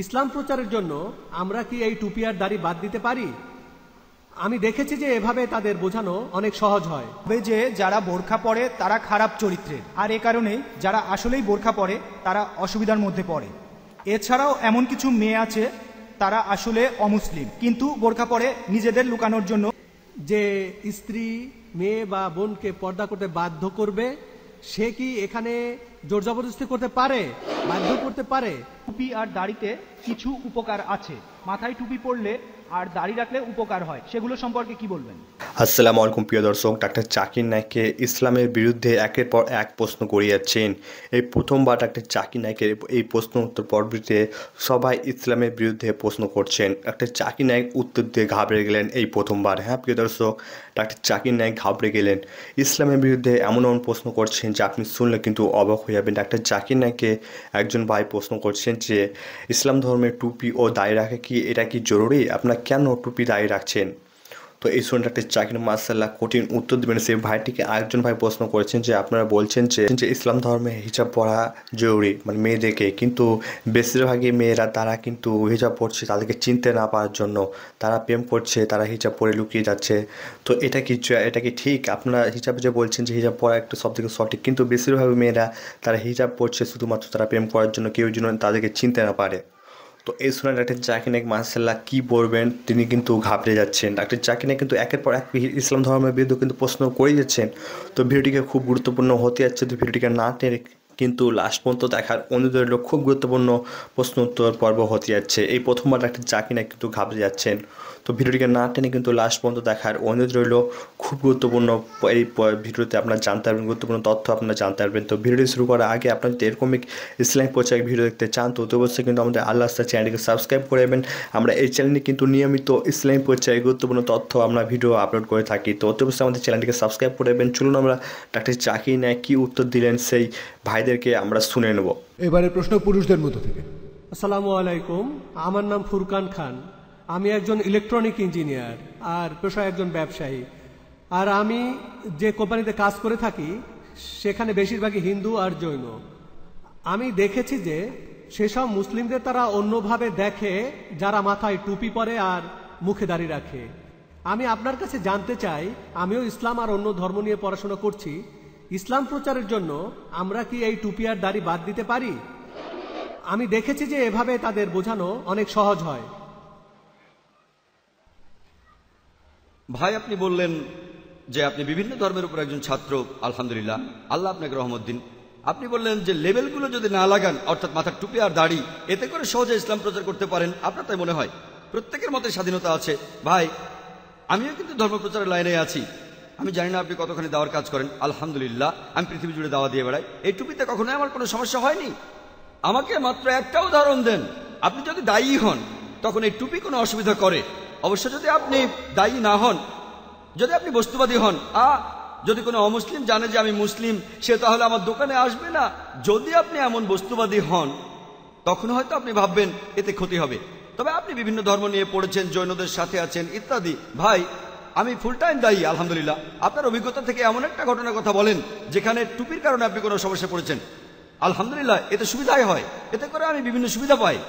ইসলাম প্রচারের জন্য আমরা কি এই টুপি আর দাড়ি বাদ দিতে পারি? আমি দেখেছি যে এভাবে তাদের বোঝানো অনেক সহজ হয় যে যারা বোরখা পরে তারা খারাপ চরিত্রের, আর এ কারণেই যারা আসলেই বোরখা পরে তারা অসুবিধার মধ্যে পড়ে। এছাড়াও এমন কিছু মেয়ে আছে তারা আসলে অমুসলিম, কিন্তু বোরখা পরে নিজেদের লুকানোর জন্য। যে স্ত্রী মেয়ে বা বোনকে পর্দা করতে বাধ্য করবে, সে কি এখানে জোর জবরদস্তি করতে পারে, বাধ্য করতে পারে? টুপি আর দাড়িতে কিছু উপকার আছে, মাথায় টুপি পরলে আর দাড়ি রাখলে উপকার হয়, সেগুলো সম্পর্কে কি বলবেন? আসসালামু আলাইকুম প্রিয় দর্শক, ডাক্তার জাকির নায়েককে ইসলামের বিরুদ্ধে একের পর এক প্রশ্ন করে যাচ্ছেন। এই প্রথমবার ডাক্তার জাকির নায়েকের এই প্রশ্ন উত্তর পর্বটিতে সবাই ইসলামের বিরুদ্ধে প্রশ্ন করছেন। ডাক্তার জাকির নায়েক উত্তর দিয়ে ঘাবড়ে গেলেন এই প্রথমবার। হ্যাঁ প্রিয় দর্শক, ডাক্তার জাকির নায়েক ঘাবড়ে গেলেন, ইসলামের বিরুদ্ধে এমন এমন প্রশ্ন করছেন যে আপনি শুনলে কিন্তু অবাক হয়ে যাবেন। ডাক্তার জাকির নায়েককে একজন ভাই প্রশ্ন করছেন যে ইসলাম ধর্মের টুপি ও দাড়ি রাখা কি, এটা কি জরুরি? আপনার কেন টুপি দাড়ি রাখছেন? তো এই শুনে ডাক্তার জাকির মাশাআল্লাহ কঠিন উত্তর দেবেন। সেই ভাইটিকে আরেকজন ভাই প্রশ্ন করেছেন যে আপনারা বলছেন যে ইসলাম ধর্মে হিজাব পরা জরুরি, মানে মেয়েদেরকে, কিন্তু বেশিরভাগই মেয়েরা তারা কিন্তু হিজাব পরছে তাদেরকে চিনতে না পারার জন্য, তারা প্রেম করছে, তারা হিজাব পরে লুকিয়ে যাচ্ছে। তো এটা কি ঠিক? আপনারা হিজাব যে বলছেন যে হিজাব পরা একটা সব থেকে সঠিক, কিন্তু বেশিরভাগ মেয়েরা তারা হিজাব পরছে শুধুমাত্র তারা প্রেম করার জন্য, কেউ যেন তাদেরকে চিনতে না পারে। তো এই শুনে ডাক্তার জাকির নায়েক মাশাআল্লাহ কী বলবেন, তিনি কিন্তু ঘাবড়ে যাচ্ছেন। ডাক্তার জাকির নায়েক কিন্তু একের পর এক ইসলাম ধর্মের বিরুদ্ধে কিন্তু প্রশ্ন করে যাচ্ছেন। তো ভিডিওটিকে খুব গুরুত্বপূর্ণ হতে যাচ্ছে, তো ভিডিওটিকে না টেনে কিন্তু লাস্ট পর্যন্ত দেখার অনুরোধ রইল। খুব গুরুত্বপূর্ণ প্রশ্ন উত্তর পর্ব হতে যাচ্ছে। এই প্রথমবার ডাক্তার জাকির নায়েক কিন্তু ঘাবড়ে যাচ্ছেন, তো ভিডিওটিকে না টেনে কিন্তু লাস্ট পর্যন্ত দেখার অনুরোধ রইল। খুব গুরুত্বপূর্ণ এই ভিডিওতে আপনারা জানতে পারবেন, গুরুত্বপূর্ণ তথ্য আপনারা জানতে পারবেন। তো ভিডিওটি শুরু করার আগে আপনারা যদি এরকমই ইসলামিক প্রচার ভিডিও দেখতে চান তো অবশ্যই কিন্তু আমাদের আল্লাহ রাস্তা চ্যানেলটিকে সাবস্ক্রাইব করে দেবেন। আমরা এই চ্যানেলে কিন্তু নিয়মিত ইসলামিক প্রচারের গুরুত্বপূর্ণ তথ্য আমরা ভিডিও আপলোড করে থাকি, তো অবশ্যই আমাদের চ্যানেলটিকে সাবস্ক্রাইব করে দেবেন। চলুন আমরা ডাক্তার জাকির নায়েক কী উত্তর দিলেন সেই ভাইদেরকে আমরা শুনে নেব। এবারে প্রশ্ন পুরুষদের মধ্য থেকে। আসসালামু আলাইকুম, আমার নাম ফুরকান খান, আমি একজন ইলেকট্রনিক ইঞ্জিনিয়ার আর পেশায় একজন ব্যবসায়ী। আর আমি যে কোম্পানিতে কাজ করে থাকি সেখানে বেশিরভাগই হিন্দু আর জৈন। আমি দেখেছি যে সেসব মুসলিমদের তারা অন্যভাবে দেখে যারা মাথায় টুপি পরে আর মুখে দাড়ি রাখে। আমি আপনার কাছে জানতে চাই, আমিও ইসলাম আর অন্য ধর্ম নিয়ে পড়াশোনা করছি, ইসলাম প্রচারের জন্য আমরা কি এই টুপি আর দাড়ি বাদ দিতে পারি? আমি দেখেছি যে এভাবে তাদের বোঝানো অনেক সহজ হয়। ভাই, আপনি বললেন যে আপনি বিভিন্ন ধর্মের উপর একজন ছাত্র, আলহামদুলিল্লাহ, আল্লাহ আপনাকে রহমত দিন। আপনি বললেন যে লেবেলগুলো যদি না লাগান, অর্থাৎ মাথার টুপি আর দাড়ি, এতে করে সহজে ইসলাম প্রচার করতে পারেন। আপনার তাই মনে হয়? প্রত্যেকের মতে স্বাধীনতা আছে। ভাই, আমিও কিন্তু ধর্ম প্রচারের লাইনে আছি। আমি জানি না আপনি কতখানি দাওয়ার কাজ করেন, আলহামদুলিল্লাহ আমি পৃথিবী জুড়ে দাওয়া দিয়ে বেড়াই। এই টুপিতে কখনোই আমার কোনো সমস্যা হয়নি। আমাকে মাত্র একটা উদাহরণ দেন, আপনি যদি দায়ী হন তখন এই টুপি কোনো অসুবিধা করে? অবশ্য যদি আপনি দায়ী না হন, যদি আপনি বস্তুবাদী হন, যদি কোনো অমুসলিম জানে যে আমি মুসলিম, সে তাহলে আমার দোকানে আসবে না। যদি আপনি এমন বস্তুবাদী হন তখন হয়তো আপনি ভাববেন এতে ক্ষতি হবে। তবে আপনি বিভিন্ন ধর্ম নিয়ে পড়েছেন, জৈনদের সাথে আছেন ইত্যাদি। ভাই, আমি ফুল টাইম দায়ী, আলহামদুলিল্লাহ। আপনার অভিজ্ঞতা থেকে এমন একটা ঘটনার কথা বলেন যেখানে টুপির কারণে আপনি কোনো সমস্যা পড়েছেন। আলহামদুলিল্লাহ, এতে সুবিধাই হয়, এতে করে আমি বিভিন্ন সুবিধা পাই।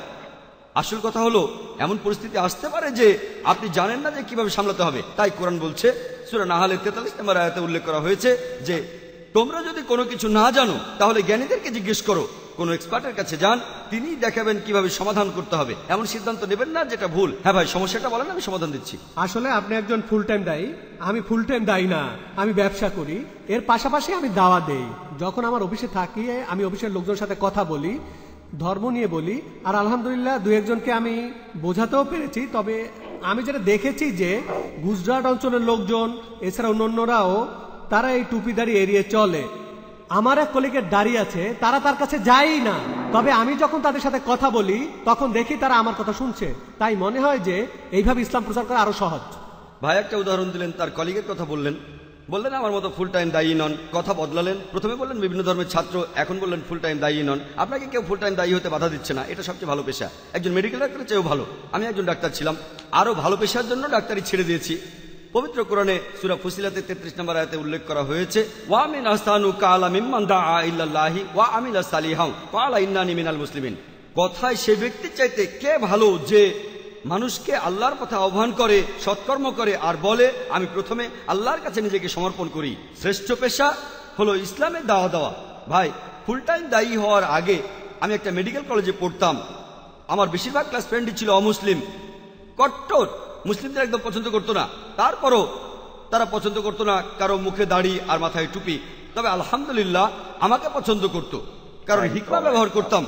আসল কথা হলো এমন পরিস্থিতি আসতে পারে যে আপনি জানেন না যে কিভাবে সামলাতে হবে। তাই কোরআন বলছে, সূরা নাহলের 43 নম্বর আয়াতে উল্লেখ করা হয়েছে যে তোমরা যদি কোনো কিছু না জানো তাহলে জ্ঞানীদেরকে জিজ্ঞেস করো, কোনো এক্সপার্টের কাছে যান, তিনি দেখাবেন কিভাবে সমাধান করতে হবে। এমন সিদ্ধান্ত নেবেন না যেটা ভুল। হ্যাঁ ভাই, সমস্যাটা বলেন, আমি সমাধান দিচ্ছি। আসলে আপনি একজন ফুল টাইম দায়ী, আমি ফুল টাইম দায়ী না। আমি ব্যবসা করি, এর পাশাপাশি আমি দাওয়া দেই। যখন আমার অফিসে থাকি আমি অফিসের লোকজনের সাথে কথা বলি, ধর্ম নিয়ে বলি, আর আলহামদুলিল্লাহ দু একজনকে আমি বোঝাতেও পেরেছি। তবে আমি যেটা দেখেছি যে গুজরাট অঞ্চলের লোকজন এছাড়া অন্যরাও তারা এই টুপি দাড়ি এড়িয়ে চলে। আমার এক কলিগের দাড়ি আছে, তারা তার কাছে যায়ই না। তবে আমি যখন তাদের সাথে কথা বলি তখন দেখি তারা আমার কথা শুনছে। তাই মনে হয় যে এইভাবে ইসলাম প্রচার করা আরো সহজ। ভাই, একটা উদাহরণ দিলেন, তার কলিগের কথা বললেন আমার মতো ফুল টাইম দায়ী নন। কথা বদলালেন, প্রথমে বললেন বিভিন্ন ধর্মের ছাত্র, এখন বললেন ফুল টাইম দায়ী নন। আপনাকে কেউ ফুল টাইম দায়ী হতে বাধা দিচ্ছে না, এটা সবচেয়ে ভালো পেশা। একজন মেডিকেল ডাক্তারের চেয়েও ভালো। আমি একজন ডাক্তার ছিলাম, আরো ভালো পেশার জন্য ডাক্তারি ছেড়ে দিয়েছি। পবিত্র কোরআনে সূরা ফুসিলাতে 33 নম্বর আয়াতে উল্লেখ করা হয়েছে, ওয়া মিন আহসানু কালা মিম্মান দাআ ইল্লাল্লাহি ওয়া আমিলা সালিহান ক্বালা ইন্নানি মিনাল মুসলিমিন। কথায় সে ব্যক্তির চাইতে কে ভালো যে মানুষকে আল্লাহর পথে আহ্বান করে, সৎকর্ম করে আর বলে আমি প্রথমে আল্লাহর কাছে নিজেকে সমর্পণ করি। শ্রেষ্ঠ পেশা হলো ইসলামের দাওয়া দেওয়া। ভাই, ফুল টাইম দায়ী হওয়ার আগে আমি একটা মেডিকেল কলেজে পড়তাম। আমার বেশিরভাগ ক্লাস ফ্রেন্ডই ছিল অমুসলিম, কট্টর মুসলিমদের একদম পছন্দ করতো না। তারপরও তারা পছন্দ করতো না কারো মুখে দাড়ি আর মাথায় টুপি, তবে আলহামদুলিল্লাহ আমাকে পছন্দ করত, কারণ হিকমা ব্যবহার করতাম।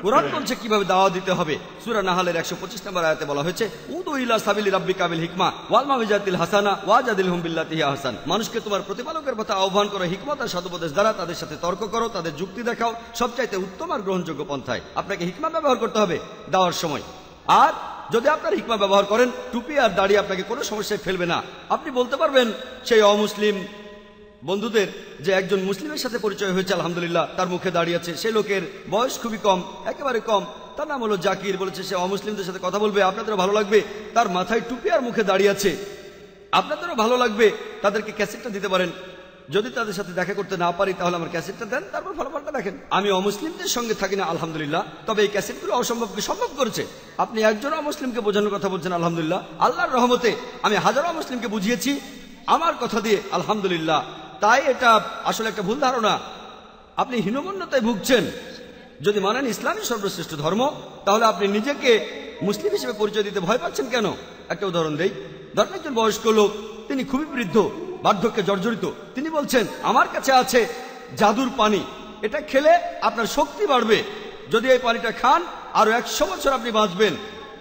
কোরআন বলছে কিভাবে দাওয়া দিতে হবে। সূরা নাহলের 125 নম্বর আয়াতে বলা হয়েছে, উদু ইলা সাবিলি রাব্বিকা বিল হিকমা ওয়াল মাউইজাতিল হাসানা ওয়াজাদিলহুম বিল্লাতি হিয়া আহসান। মানুষকে তোমার প্রতিপালকের পথে আহ্বান করো হিকমত আর সদুপদেশ দ্বারা, তাদের সাথে তর্ক করো, তাদের যুক্তি দেখাও সবচাইতে উত্তম আর গ্রহণযোগ্য পন্থায়। আপনাকে হিকমা ব্যবহার করতে হবে দাওয়ার সময়। আর যদি আপনার হিকমা ব্যবহার করেন, টুপি আর দাড়ি আপনাকে কোনো সমস্যায় ফেলবে না। আপনি বলতে পারবেন সেই অমুসলিম বন্ধুদের যে একজন মুসলিমের সাথে পরিচয় হয়েছে, আলহামদুলিল্লাহ তার মুখে দাঁড়িয়ে আছে, সেই লোকের বয়স খুবই কম, একেবারে কম, তার নাম হলো জাকির। বলেছে সে অমুসলিমদের সাথে কথা বলবে, আপনাদেরও ভালো লাগবে। তার মাথায় টুপি আর মুখে দাঁড়িয়ে আছে, আপনাদেরও ভালো লাগবে। তাদেরকে ক্যাসেটটা দিতে পারেন। যদি তাদের সাথে দেখা করতে না পারি তাহলে আমার ক্যাসেটটা দেন, তারপর ফলাফলটা দেখেন। আমি অমুসলিমদের সঙ্গে থাকি না আলহামদুলিল্লাহ, তবে এই ক্যাসেটগুলো অসম্ভবকে সম্ভব করেছে। আপনি একজন অমুসলিমকে বোঝানোর কথা বলছেন, আলহামদুলিল্লাহ আল্লাহর রহমতে আমি হাজারো অমুসলিমকে বুঝিয়েছি আমার কথা দিয়ে, আলহামদুলিল্লাহ। তাই এটা আসলে একটা ভুল ধারণা। আপনি হীনমন্যতায় ভুগছেন। যদি মানেন ইসলামই সর্বশ্রেষ্ঠ ধর্ম, তাহলে আপনি নিজেকে মুসলিম হিসেবে পরিচয় দিতে ভয় পাচ্ছেন কেন? একটা উদাহরণ দেই। ধরেন একজন বয়স্ক লোক, তিনি খুবই বৃদ্ধ, বার্ধক্যে জর্জরিত। তিনি বলছেন আমার কাছে আছে জাদুর পানি, এটা খেলে আপনার শক্তি বাড়বে, যদি এই পানিটা খান আরো 100 বছর আপনি বাঁচবেন,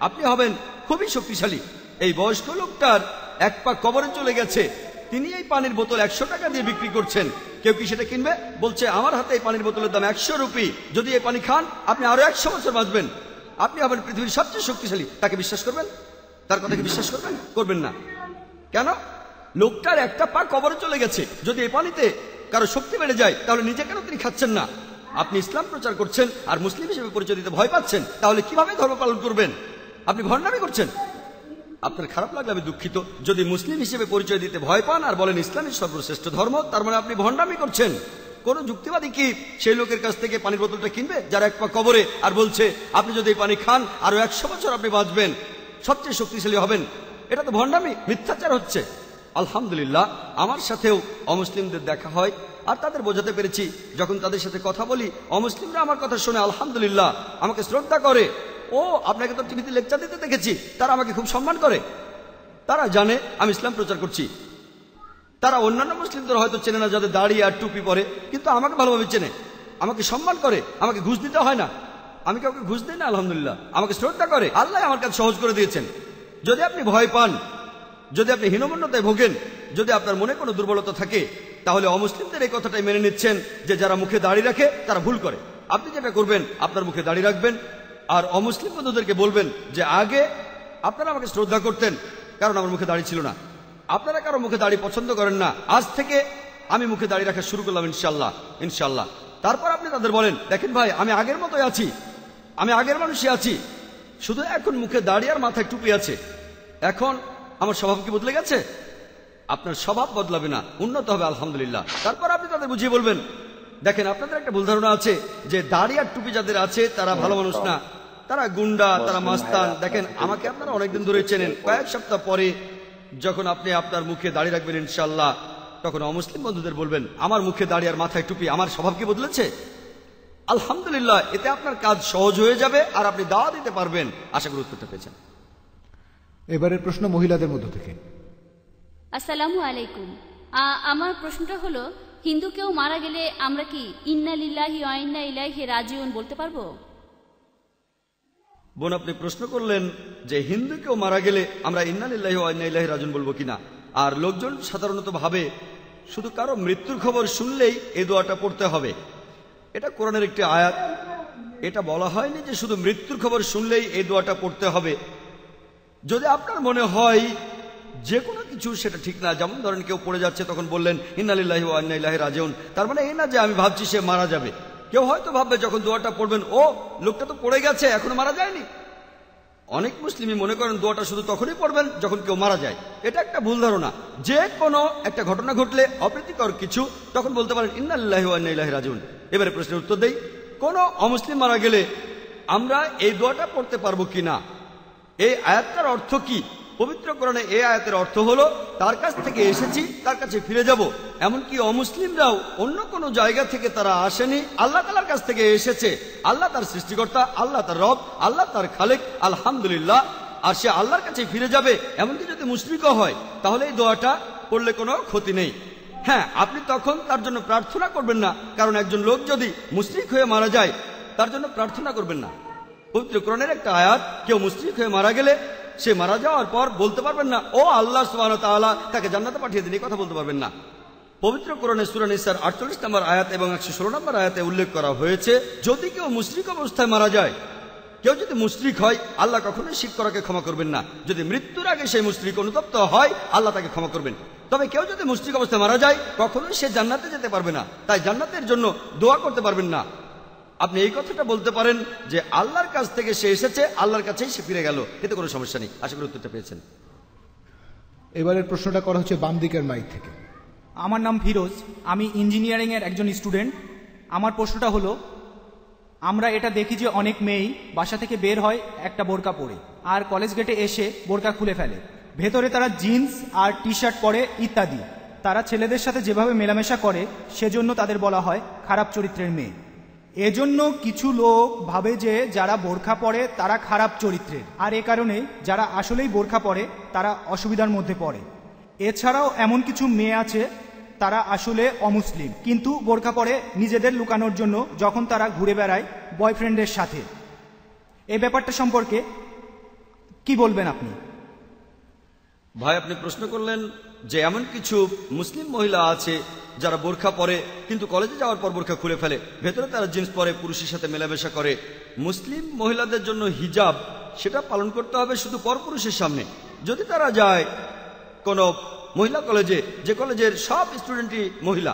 আপনি হবেন খুবই শক্তিশালী। এই বয়স্ক লোকটার এক পা কবরে চলে গেছে, তিনি এই পানির বোতল 100 টাকা দিয়ে বিক্রি করছেন। কেউ কি সেটা কিনবে? বলছে আমার হাতে এই পানির বোতলের দাম 100 রুপি, যদি এই পানি খান আপনি আরো 100 বছর বাঁচবেন, আপনি হবেন পৃথিবীর সবচেয়ে শক্তিশালী। তাকে বিশ্বাস করবেন? তার কথাকে বিশ্বাস করবেন? করবেন না। কেন? লোকটার একটা পা কবরে চলে গেছে, যদি এই পানিতে কারো শক্তি বেড়ে যায় তাহলে নিজে কেন তিনি খাচ্ছেন না? আপনি ইসলাম প্রচার করছেন আর মুসলিম হিসেবে পরিচয় দিতে ভয় পাচ্ছেন, তাহলে কিভাবে ধর্ম পালন করবেন? আপনি ভণ্ডামি করছেন। আপনার খারাপ লাগলে আমি দুঃখিত। যদি মুসলিম হিসেবে পরিচয় দিতে ভয় পান আর বলেন ইসলামের সর্বশ্রেষ্ঠ ধর্ম, তার মানে আপনি ভণ্ডামি করছেন। কোন যুক্তিবাদী কি সেই লোকের কাছ থেকে পানির বোতলটা কিনবে যার এক পা কবরে, আর বলছে আপনি যদি এই পানি খান আরো 100 বছর আপনি বাঁচবেন, সবচেয়ে শক্তিশালী হবেন? এটা তো ভণ্ডামি, মিথ্যাচার হচ্ছে। আলহামদুলিল্লাহ আমার সাথেও অমুসলিমদের দেখা হয় আর তাদের বোঝাতে পেরেছি। যখন তাদের সাথে কথা বলি, অমুসলিমরা আমার কথা শুনে আলহামদুলিল্লাহ আমাকে শ্রদ্ধা করে। ও আপনাকে তো টিভিতে লেকচার দিতে দেখেছি। তারা আমাকে খুব সম্মান করে, তারা জানে আমি ইসলাম প্রচার করছি। তারা অন্যান্য মুসলিমদের হয়তো চেনে না যাদের দাড়ি আর টুপি পরে, কিন্তু আমাকে ভালোভাবে চেনে, আমাকে সম্মান করে, আমাকে ঘুষ দিতে হয় না, আমি কাউকে ঘুষ দিই না, আলহামদুলিল্লাহ আমাকে শ্রদ্ধা করে। আল্লাহ আমার কাছে সহজ করে দিয়েছেন। যদি আপনি ভয় পান, যদি আপনি হীনমন্যতায় ভোগেন, যদি আপনার মনে কোনো দুর্বলতা থাকে, তাহলে অমুসলিমদের এই কথাটাই মেনে নিচ্ছেন যে যারা মুখে দাড়ি রাখে তারা ভুল করে। আপনি যেটা করবেন, আপনার মুখে দাড়ি রাখবেন আর অমুসলিম বন্ধুদেরকে বলবেন যে আগে আপনারা আমাকে শ্রদ্ধা করতেন কারণ আমার মুখে দাড়ি ছিল না, আপনারা কারো মুখে দাড়ি পছন্দ করেন না, আজ থেকে আমি মুখে দাড়ি রাখা শুরু করলাম ইনশাল্লাহ ইনশাল্লাহ। তারপর আপনি তাদের বলেন দেখেন ভাই আমি আগের মতোই আছি, আমি আগের মানুষই আছি, শুধু এখন মুখে দাড়ি আর মাথায় টুপি আছে। এখন আমার স্বভাব কি বদলে গেছে? আপনার স্বভাব বদলাবে না, উন্নত হবে আলহামদুলিল্লাহ। তারপর আপনি তাদের বুঝিয়ে বলবেন দেখেন আপনাদের একটা ভুল ধারণা আছে যে দাড়ি আর টুপি যাদের আছে তারা ভালো মানুষ না, তারা গুন্ডা, তারা মাস্তান। দেখেন আমাকে আপনারা অনেকদিন ধরে চেনেন, কয়েক সপ্তাহ পরে যখন আপনি আপনার মুখে দাড়ি রাখবেন ইনশাল্লাহ, তখন অমুসলিম বন্ধুদের বলবেন আমার মুখে দাড়ি আর মাথায় টুপি, আমার স্বভাব কি বদলেছে? আলহামদুলিল্লাহ এতে আপনার কাজ সহজ হয়ে যাবে আর আপনি দাওয়া দিতে পারবেন। আশা করি উত্তরটা পেয়েছেন। এবারের প্রশ্ন মহিলাদের মধ্য থেকে। আসসালামু আলাইকুম। আমার প্রশ্নটা হলো হিন্দু কেউ মারা গেলে আমরা কি ইন্না লিল্লাহি ওয়া ইন্না ইলাইহি রাজিউন বলতে পারবো? বোন আপনি প্রশ্ন করলেন যে হিন্দু কেউ মারা গেলে আমরা ইন্না লিল্লাহি ওয়া ইন্না ইলাইহি রাজিউন বলবো কিনা। আর লোকজন সাধারণত ভাবে শুধু কারো মৃত্যুর খবর শুনলেই এই দোয়াটা পড়তে হবে। এটা কোরআনের একটি আয়াত, এটা বলা হয়নি যে শুধু মৃত্যুর খবর শুনলেই এই দোয়াটা পড়তে হবে। যদি আপনার মনে হয় যে কোনো কিছু সেটা ঠিক না, যেমন ধরেন কেউ পড়ে যাচ্ছে তখন বললেন ইন্না লিল্লাহি ওয়া ইন্না ইলাইহি রাজিউন, তার মানে এই না যে আমি ভাবছি সে মারা যাবে। কেউ হয়তো ভাববে যখন দোয়াটা পড়বেন ও লোকটা তো পড়ে গেছে এখনো মারা যায়নি। অনেক মুসলিমই মনে করেন দোয়াটা শুধু তখনই পড়বেন যখন কেউ মারা যায়। এটা একটা ভুল ধারণা। যে কোনো একটা ঘটনা ঘটলে অপ্রীতিকর কিছু তখন বলতে পারেন ইন্না লিল্লাহি ওয়া ইন্না ইলাইহি রাজিউন। এবারে প্রশ্নের উত্তর দেই, কোন অমুসলিম মারা গেলে আমরা এই দোয়াটা পড়তে পারবো কিনা। এই আয়াতটার অর্থ কি? পবিত্র কোরআনে এই আয়াতের অর্থ হলো তার কাছ থেকে এসেছি, তার কাছে ফিরে যাব। এমনকি অমুসলিমরাও অন্য কোনো জায়গা থেকে তারা আসেনি, আল্লাহ তাআলার কাছ থেকে এসেছে। আল্লাহ তার সৃষ্টিকর্তা, আল্লাহ তার রব, আল্লাহ তার খালেক, আলহামদুলিল্লাহ। আর সে আল্লাহর কাছে ফিরে যাবে। এমনকি যদি মুশরিকও হয় তাহলে এই দোয়াটা পড়লে কোনো ক্ষতি নেই। হ্যাঁ, আপনি তখন তার জন্য প্রার্থনা করবেন না, কারণ একজন লোক যদি মুশরিক হয়ে মারা যায় তার জন্য প্রার্থনা করবেন না। পবিত্র কোরআনের একটা আয়াত, কেউ মুশরিক হয়ে মারা গেলে সে মারা যাওয়ার পর বলতে পারবেন না ও আল্লাহ সুবহানাহু ওয়া তাআলা তাকে জান্নাতে পাঠিয়ে দিন, এই কথা বলতে পারবেন না। পবিত্র কোরআনে সূরা নিসার 48 নম্বর আয়াত এবং 116 নম্বর আয়াতে উল্লেখ করা হয়েছে, যদি কেউ মুশরিক অবস্থায় মারা যায়, কেউ যদি মুশরিক হয় আল্লাহ কখনোই শিরক করাকে ক্ষমা করবেন না। যদি মৃত্যুর আগে সেই মুশরিক অনুতপ্ত হয় আল্লাহ তাকে ক্ষমা করবেন। তবে কেউ যদি মুশরিক অবস্থায় মারা যায় কখনোই সে জান্নাতে যেতে পারবে না, তাই জান্নাতের জন্য দোয়া করতে পারবেন না। আপনি এই কথাটা বলতে পারেন যে আল্লাহর কাছ থেকে সে এসেছে, আল্লাহর কাছেই সে ফিরে গেল, এতে কোনো সমস্যা নেই। আশা করি উত্তরটা পেয়েছেন। এবারের প্রশ্নটা করা হচ্ছে বাম দিকের মাইক থেকে। আমার নাম ফিরোজ, আমি ইঞ্জিনিয়ারিংয়ের একজন স্টুডেন্ট। আমার প্রশ্নটা হলো, আমরা এটা দেখি যে অনেক মেয়েই বাসা থেকে বের হয় একটা বোরকা পরে, আর কলেজ গেটে এসে বোরকা খুলে ফেলে। ভেতরে তারা জিন্স আর টি শার্ট পরে ইত্যাদি। তারা ছেলেদের সাথে যেভাবে মেলামেশা করে সেজন্য তাদের বলা হয় খারাপ চরিত্রের মেয়ে। এজন্য কিছু লোক ভাবে যে যারা বোরখা পরে তারা খারাপ চরিত্রের, আর এ কারণে যারা আসলেই বোরখা পরে তারা অসুবিধার মধ্যে পড়ে। এছাড়াও এমন কিছু মেয়ে আছে তারা আসলে অমুসলিম, কিন্তু বোরখা পরে নিজেদের লুকানোর জন্য যখন তারা ঘুরে বেড়ায় বয়ফ্রেন্ডের সাথে। এই ব্যাপারটা সম্পর্কে কি বলবেন আপনি? ভাই, আপনি প্রশ্ন করলেন যে এমন কিছু মুসলিম মহিলা আছে যারা বোরখা পরে কিন্তু কলেজে যাওয়ার পর বোরখা খুলে ফেলে, ভেতরে তারা জিন্স পরে, পুরুষের সাথে মেলামেশা করে। মুসলিম মহিলাদের জন্য হিজাব সেটা পালন করতে হবে শুধু পরপুরুষের সামনে। যদি তারা যায় কোনো মহিলা কলেজে, যে কলেজের সব স্টুডেন্টই মহিলা,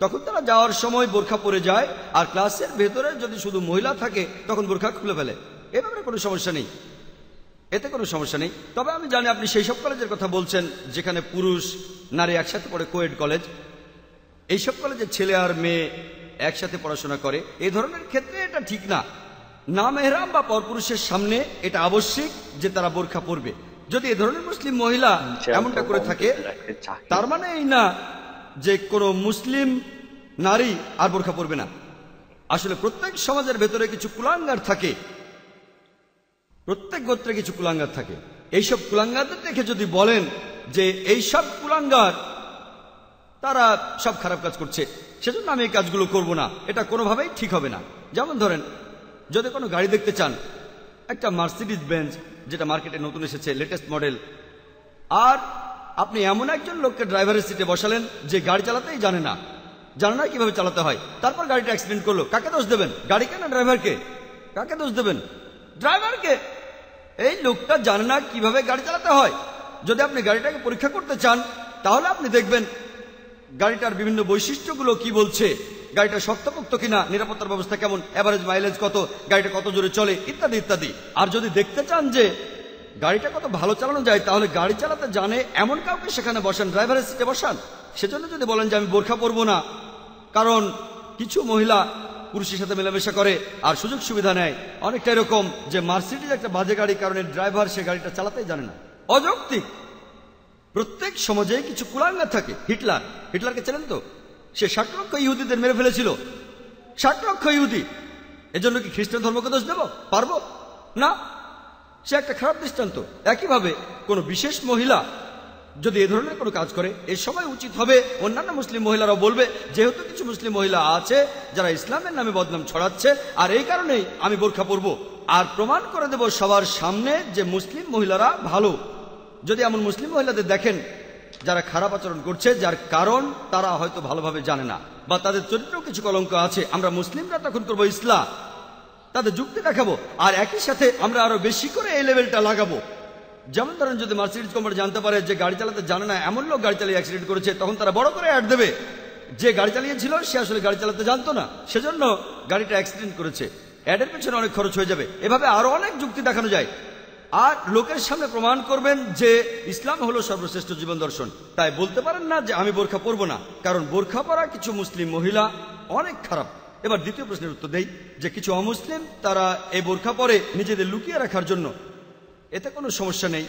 তখন তারা যাওয়ার সময় বোরখা পরে যায়, আর ক্লাসের ভেতরে যদি শুধু মহিলা থাকে তখন বোরখা খুলে ফেলে। এ ব্যাপারে কোনো সমস্যা নেই, এতে কোনো সমস্যা নেই। তবে আমি জানি আপনি সেই সব কলেজের কথা বলছেন যেখানে পুরুষ নারী একসাথে পড়ে, কোয়েড কলেজ। এইসব কলেজে ছেলে আর মেয়ে একসাথে পড়াশোনা করে। এই ধরনের ক্ষেত্রে এটা ঠিক না। না মেহরাম বা পরপুরুষের সামনে এটা আবশ্যিক যে তারা বোরখা পরবে। যদি এ ধরনের মুসলিম মহিলা এমনটা করে থাকে তার মানে এই না যে কোনো মুসলিম নারী আর বোরখা পরবে না। আসলে প্রত্যেক সমাজের ভেতরে কিছু কুলাঙ্গার থাকে, প্রত্যেক গোত্রে কিছু কুলাঙ্গার থাকে। এইসব কুলাঙ্গারদের দেখে যদি বলেন যে এইসব কুলাঙ্গার তারা সব খারাপ কাজ করছে, সেজন্য আমি এই কাজগুলো করব না, এটা কোনোভাবেই ঠিক হবে না। যেমন ধরেন, যদি কোনো গাড়ি দেখতে চান, একটা মার্সিডিজ বেঞ্জ যেটা মার্কেটে নতুন এসেছে, লেটেস্ট মডেল, আর আপনি এমন একজন লোককে ড্রাইভারের সিটে বসালেন যে গাড়ি চালাতেই জানে না কিভাবে চালাতে হয়, তারপর গাড়িটা অ্যাক্সিডেন্ট করলো, কাকে দোষ দেবেন? গাড়িকে না ড্রাইভারকে? কাকে দোষ দেবেন? ড্রাইভারকে। এই লোকটা জানে না কিভাবে গাড়ি চালাতে হয়। যদি আপনি গাড়িটাকে পরীক্ষা করতে চান তাহলে আপনি দেখবেন গাড়িটার বিভিন্ন বৈশিষ্ট্যগুলো কি বলছে, গাড়িটা শক্তপোক্ত কিনা, নিরাপত্তার ব্যবস্থা কেমন, এভারেজ মাইলেজ কত, গাড়িটা কত জোরে চলে, ইত্যাদি ইত্যাদি। আর যদি দেখতে চান যে গাড়িটা কত ভালো চালানো যায় তাহলে গাড়ি চালাতে জানে এমন কাউকে সেখানে বসান, ড্রাইভারের সিটে বসান। সেজন্য যদি বলেন যে আমি বোরখা পরবো না কারণ কিছু মহিলা পুরুষের সাথে মেলামেশা করে আর সুযোগ সুবিধা নেয়, অনেকটা এরকম যে মার্সিডিজ একটা বাজে গাড়ি, কারণে ড্রাইভার সে গাড়িটা চালাতেই জানে না, অযৌক্তিক। প্রত্যেক সমাজে কিছু কুলাঙ্গার থাকে। হিটলারকে চেনেন তো? সে 60 লক্ষ ইহুদিদের মেরে ফেলেছিল, 60 লক্ষ ইহুদি। এজন্য কি খ্রিস্টান ধর্মকে দোষ দেব? পারবো না, সে একটা খারাপ দৃষ্টান্ত। একইভাবে কোনো বিশেষ মহিলা যদি এ ধরনের কোনো কাজ করে, এর সময় উচিত হবে অন্যান্য মুসলিম মহিলারাও বলবে যেহেতু কিছু মুসলিম মহিলা আছে যারা ইসলামের নামে বদনাম ছড়াচ্ছে, আর এই কারণেই আমি বোরখা পরবো, আর প্রমাণ করে দেব সবার সামনে যে মুসলিম মহিলারা ভালো। যদি এমন মুসলিম মহিলাদের দেখেন যারা খারাপ আচরণ করছে, যার কারণ তারা হয়তো ভালোভাবে জানে না বা তাদের চরিত্রেও কিছু কলঙ্ক আছে, আমরা মুসলিমরা তখন করবো ইসলাম, তাদের যুক্তি দেখাবো, আর একই সাথে আমরা আরো বেশি করে এই লেভেলটা লাগাবো। যেমন ধরেন, যদি মার্সিডিজ কোম্পানি জানতে পারে যে গাড়ি চালাতে জানে না এমন লোক গাড়ি চালিয়ে অ্যাক্সিডেন্ট করেছে, তখন তারা বড় করে অ্যাড দেবে যে গাড়ি চালিয়েছিল সে আসলে গাড়ি চালাতে জানতো না, সেজন্য গাড়িটা অ্যাক্সিডেন্ট করেছে। অ্যাডের পেছনে অনেক খরচ হয়ে যাবে। এভাবে আরো অনেক যুক্তি দেখানো যায়, আর লোকের সামনে প্রমাণ করবেন যে ইসলাম হলো সর্বশ্রেষ্ঠ জীবন দর্শন। তাই বলতে পারেন না যে আমি বোরখা পরবো না, কারণ বোরখা পরা কিছু মুসলিম মহিলা অনেক খারাপ। এবার দ্বিতীয় প্রশ্নের উত্তর দেই যে কিছু অমুসলিম তারা এই বোরখা পরে নিজেদের লুকিয়ে রাখার জন্য, এতে কোনো সমস্যা নেই।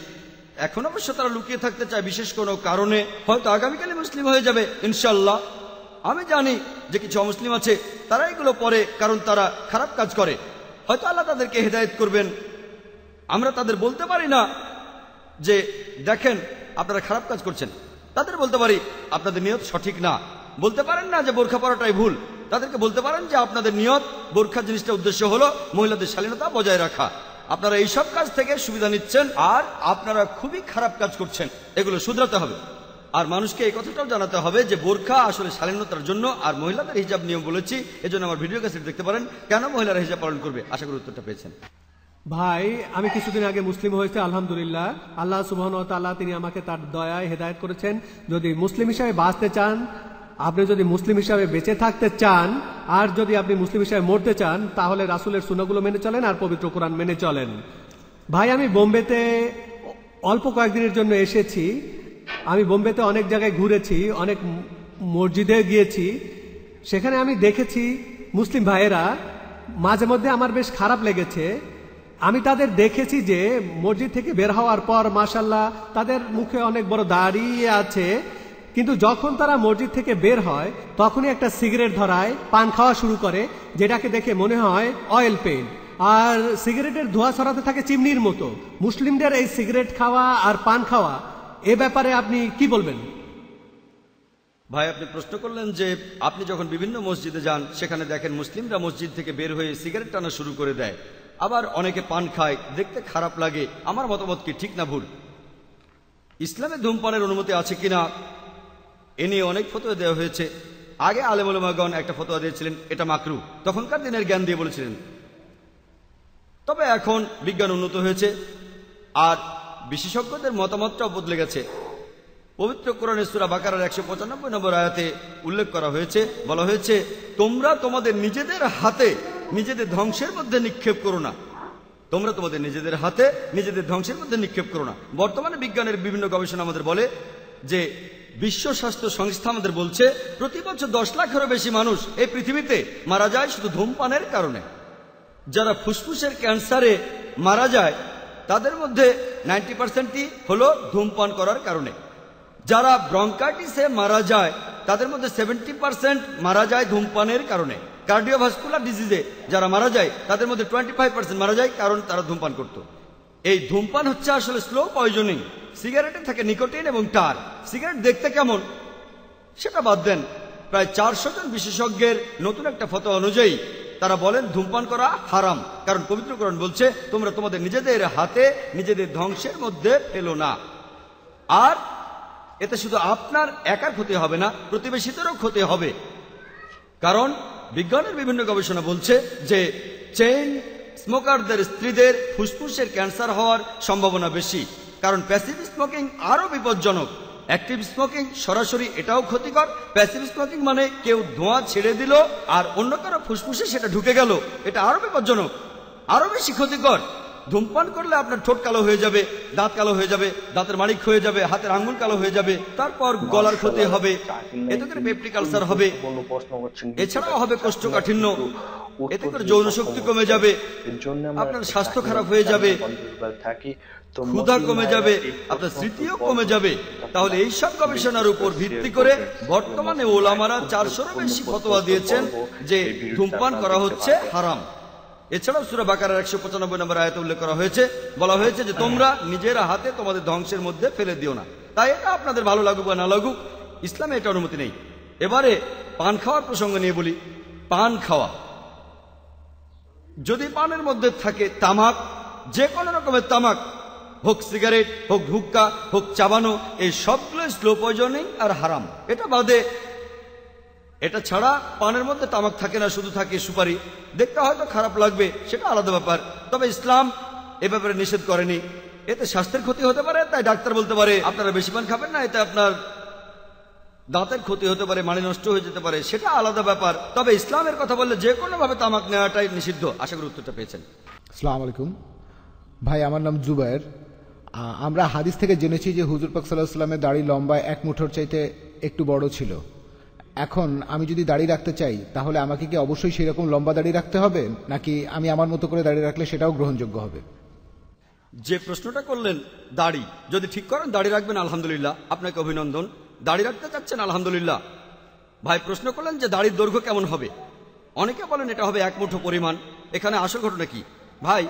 এখন অবশ্য তারা লুকিয়ে থাকতে চায় বিশেষ কোনো কারণে, হয়তো আগামীকালে মুসলিম হয়ে যাবে ইনশাল্লাহ। আমি জানি যে কিছু অমুসলিম আছে তারা এগুলো পরে কারণ তারা খারাপ কাজ করে, হয়তো আল্লাহ তাদেরকে হেদায়েত করবেন। আমরা তাদের বলতে পারি না যে দেখেন আপনারা খারাপ কাজ করছেন, তাদের বলতে পারি আপনাদের নিয়ত সঠিক না। বলতে পারেন না যে বোরখা পরাটাই ভুল, তাদেরকে বলতে পারেন যে আপনাদের নিয়ত, বোরখা জিনিসটা উদ্দেশ্য হলো মহিলাদের শালীনতা বজায় রাখা, আপনারা এইসব কাজ থেকে সুবিধা নিচ্ছেন আর আপনারা খুবই খারাপ কাজ করছেন, এগুলো শুধরাতে হবে। আর মানুষকে এই কথাটাও জানাতে হবে যে বোরখা আসলে শালীনতার জন্য, আর মহিলাদের হিজাব নিয়ম বলেছি, এজন্য আমার ভিডিও ক্যাসেট দেখতে পারেন কেন মহিলারা হিজাব পালন করবে। আশা করি উত্তরটা পেয়েছেন। ভাই, আমি কিছুদিন আগে মুসলিম হয়েছে, আলহামদুলিল্লাহ। আল্লাহ সুবহানাহু ওয়া তাআলা তিনি আমাকে তার দয়ায় হেদায়েত করেছেন। যদি মুসলিম হিসাবে বাঁচতে চান, আপনি যদি মুসলিম হিসাবে বেঁচে থাকতে চান, আর যদি আপনি মুসলিম হিসাবে মরতে চান, তাহলে রাসূলের সুন্নাহগুলো মেনে চলেন আর পবিত্র কোরআন মেনে চলেন। ভাই, আমি বোম্বেতে অল্প কয়েকদিনের জন্য এসেছি। আমি বোম্বেতে অনেক জায়গায় ঘুরেছি, অনেক মসজিদে গিয়েছি। সেখানে আমি দেখেছি মুসলিম ভাইয়েরা, মাঝে মধ্যে আমার বেশ খারাপ লেগেছে। আমি তাদের দেখেছি যে মসজিদ থেকে বের হওয়ার পর মাশাআল্লাহ তাদের মুখে অনেক বড় দাড়ি আছে, কিন্তু যখন তারা মসজিদ থেকে বের হয় তখনই একটা সিগারেট ধরায়, পান খাওয়া শুরু করে, যেটাকে দেখে মনে হয় অয়েল পেইন্ট, আর সিগারেটের ধোঁয়া ছড়াতে থাকে চিমনির মতো। মুসলিমদের এই সিগারেট খাওয়া আর পান খাওয়া, এ ব্যাপারে আপনি কি বলবেন? ভাই, আপনি প্রশ্ন করলেন যে আপনি যখন বিভিন্ন মসজিদে যান সেখানে দেখেন মুসলিমরা মসজিদ থেকে বের হয়ে সিগারেট টানা শুরু করে দেয়, আবার অনেকে পান খায়, দেখতে খারাপ লাগে। আমার মতামত কি ঠিক না ভুল? ইসলামে ধূমপানের অনুমতি আছে কিনা এ নিয়ে অনেক ফতোয়া দেওয়া হয়েছে। আগে আলেম ওলামাগণ একটা ফতোয়া দিয়েছিলেন এটা মাকরু, তখনকার দিনের জ্ঞান দিয়ে বলেছিলেন। তবে এখন বিজ্ঞান উন্নত হয়েছে আর বিশেষজ্ঞদের মতামতটাও বদলে গেছে। পবিত্র কোরআনে সূরা বাকারার 195 নম্বর আয়াতে উল্লেখ করা হয়েছে, বলা হয়েছে তোমরা তোমাদের নিজেদের হাতে নিজেদের ধ্বংসের মধ্যে নিক্ষেপ করো না। তোমরা তোমাদের নিজেদের হাতে নিজেদের ধ্বংসের মধ্যে নিক্ষেপ করো না। বর্তমানে বিজ্ঞানের বিভিন্ন গবেষণা আমাদের বলে যে বিশ্ব স্বাস্থ্য সংস্থা আমাদের বলছে প্রতি বছর 10 লাখেরও বেশি মানুষ এই পৃথিবীতে মারা যায় শুধু ধূমপানের কারণে। যারা ফুসফুসের ক্যান্সারে মারা যায় তাদের মধ্যে 90%ই হলো ধূমপান করার কারণে। যারা ব্রঙ্কাইটিসে মারা যায় তাদের মধ্যে 70% মারা যায় ধূমপানের কারণে। কার্ডিওভাস্কুলার ডিজিজে যারা মারা যায় তাদের মধ্যে 25% মারা যায় কারণ তারা ধূমপান করত। এই ধূমপান হচ্ছে আসলে স্লো পয়জনিং। সিগারেটে থাকে নিকোটিন এবং টার। সিগারেট দেখতে কেমন সেটা বাদ দেন, প্রায় 400 জন বিশেষজ্ঞের নতুন একটা ফতোয়া অনুযায়ী তারা বলেন ধূমপান করা হারাম, কারণ পবিত্র কোরআন বলছে তোমরা তোমাদের নিজেদের হাতে নিজেদের ধ্বংসের মধ্যে ফেলো না। আর এতে শুধু আপনার একার ক্ষতি হবে না, প্রতিবেশীদেরও ক্ষতি হবে, কারণ বিজ্ঞানের বিভিন্ন গবেষণা বলছে যে চেইন স্মোকারদের স্ত্রীদের ফুসফুসের ক্যান্সার হওয়ার সম্ভাবনা বেশি, কারণ প্যাসিভ স্মোকিং আরো বিপজ্জনক। অ্যাক্টিভ স্মোকিং সরাসরি এটাও ক্ষতিকর। প্যাসিভ স্মোকিং মানে কেউ ধোঁয়া ছেড়ে দিল আর অন্য কারো ফুসফুসে সেটা ঢুকে গেল, এটা আরো বিপজ্জনক, আরো বেশি ক্ষতিকর। ধূমপান করলে আপনার ঠোঁট কালো হয়ে যাবে, দাঁত কালো হয়ে যাবে, দাঁতের মাড়ি ক্ষয়ে যাবে, হাতের আঙ্গুল কালো হয়ে যাবে, তারপর গলার ক্ষতি হবে, এতে করে পেপটিক আলসার হবে, এছাড়াও হবে কোষ্ঠকাঠিন্য, এতে করে যৌন শক্তি কমে যাবে, আপনার স্বাস্থ্য খারাপ হয়ে যাবে, ক্ষুধা কমে যাবে, আপনার স্মৃতিও কমে যাবে। তাহলে এইসব গবেষণার উপর ভিত্তি করে বর্তমানে ওলামারা 400-এরও বেশি ফতোয়া দিয়েছেন যে ধূমপান করা হচ্ছে হারাম। এছাড়াও সূরা বাকারার 195 নম্বর আয়াতে উল্লেখ করা হয়েছে, বলা হয়েছে যে তোমরা নিজের হাতে তোমাদের ধ্বংসের মধ্যে ফেলে দিও না। তাই এটা আপনাদের ভালো লাগুক বা না লাগুক, ইসলামে এটা অনুমতি নেই। এবারে পান খাওয়ার প্রসঙ্গ নিয়ে বলি। পান খাওয়া, যদি পানের মধ্যে থাকে তামাক, যে কোনো রকমের তামাক, হোক সিগারেট, হোক হুক্কা, হোক চাবানো, এই সবগুলো স্লো পয়জনিং আর হারাম। এটা বাদে, এটা ছাড়া পানের মধ্যে তামাক থাকে না, শুধু থাকে সুপারি। দেখতে হয়তো খারাপ লাগবে, সেটা আলাদা ব্যাপার, তবে ইসলাম এ ব্যাপারে নিষেধ করেনি। এতে স্বাস্থ্যের ক্ষতি হতে পারে, তাই ডাক্তার বলতে পারে আপনারা বেশি পান খাবেন না, এতে আপনার দাঁতের ক্ষতি হতে পারে, মাড়ি নষ্ট হয়ে যেতে পারে, সেটা আলাদা ব্যাপার। তবে ইসলামের কথা বললে যে কোনো ভাবে তামাক নেওয়াটাই নিষিদ্ধ। আশা করি উত্তরটা পেয়েছেন। আসসালামু আলাইকুম ভাই, আমার নাম জুবায়ের। আমরা হাদিস থেকে জেনেছি যে হুজুর পাক সাল্লাল্লাহু আলাইহি ওয়াসাল্লামের দাড়ি লম্বায় 1 মুঠোর চাইতে একটু বড় ছিল। এখন আমি যদি দাড়ি রাখতে চাই তাহলে আমাকে কি অবশ্যই সেরকম লম্বা দাড়ি রাখতে হবে, নাকি আমি আমার মতো করে দাড়ি রাখলে সেটাও গ্রহণযোগ্য হবে? যে প্রশ্নটা করলেন দাড়ি যদি ঠিক করেন দাড়ি রাখবেন, আলহামদুলিল্লাহ, আপনাকে অভিনন্দন। দাড়ি রাখতে চাচ্ছেন, আলহামদুলিল্লাহ। ভাই প্রশ্ন করলেন যে দাড়ির দৈর্ঘ্য কেমন হবে। অনেকে বলেন এটা হবে 1 মুঠো পরিমাণ। এখানে আসল ঘটনা কি ভাই?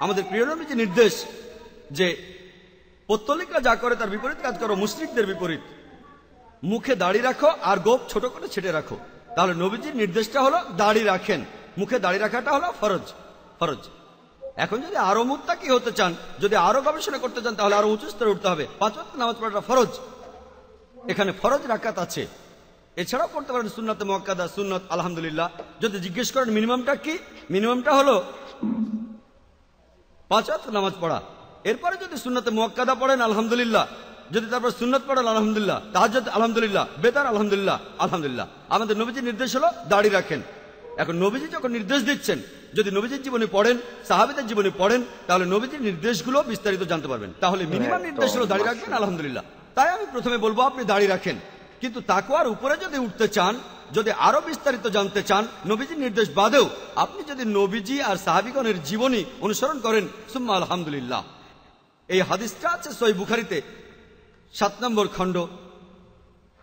আমাদের প্রিয় নবীর যে নির্দেশ যে পৌত্তলিকরা যা করে তার বিপরীত কাজ করো, মুশরিকদের বিপরীত। মুখে দাড়ি রাখো আর গোপ ছোট করে ছেটে রাখো। তাহলে নবীজির নির্দেশটা হলো দাড়ি রাখেন, মুখে দাড়ি রাখাটা হলো ফরজ। ফরজ। এখন যদি আরো মুত্তাকি হতে চান, যদি আরো গবেষণা করতে চান, তাহলে আরো উঁচু স্তরে উঠতে হবে। 5 ওয়াক্ত নামাজ পড়াটা ফরজ। এখানে ফরজ রাকাত আছে, এছাড়াও পড়তে পারেন সুন্নাতে মুআক্কাদা, সুন্নত, আলহামদুলিল্লাহ। যদি জিজ্ঞেস করেন মিনিমামটা কি, মিনিমামটা হলো 5 ওয়াক্ত নামাজ পড়া। এরপরে যদি সুন্নাতে মুআক্কাদা পড়েন, আলহামদুলিল্লাহ। যদি তারপর সুন্নত পড়েন, আলহামদুলিল্লাহ। তাহাজ্জুদ, আলহামদুলিল্লাহ। বেতার, আলহামদুলিল্লাহ। আলহামদুলিল্লাহ। আমাদের নবীজির নির্দেশ হলো দাড়ি রাখেন। এখন নবীজি যখন নির্দেশ দিচ্ছেন, যদি নবীজির জীবনে পড়েন, সাহাবীদের জীবনে পড়েন, তাহলে নবীজির নির্দেশগুলো বিস্তারিত জানতে পারবেন। তাহলে মিনিমাম নির্দেশ হলো দাড়ি রাখবেন, আলহামদুলিল্লাহ। তাই আমি প্রথমে বলবো আপনি দাড়ি রাখেন, কিন্তু তাকওয়ার উপরে যদি উঠতে চান, যদি আরো বিস্তারিত জানতে চান, নবীজির নির্দেশ বাদেও আপনি যদি নবীজি আর সাহাবীগণের জীবনী অনুসরণ করেন, সুম্মা আলহামদুলিল্লাহ। এই হাদিসটা আছে সহিহ বুখারীতে 7 নম্বর খণ্ড,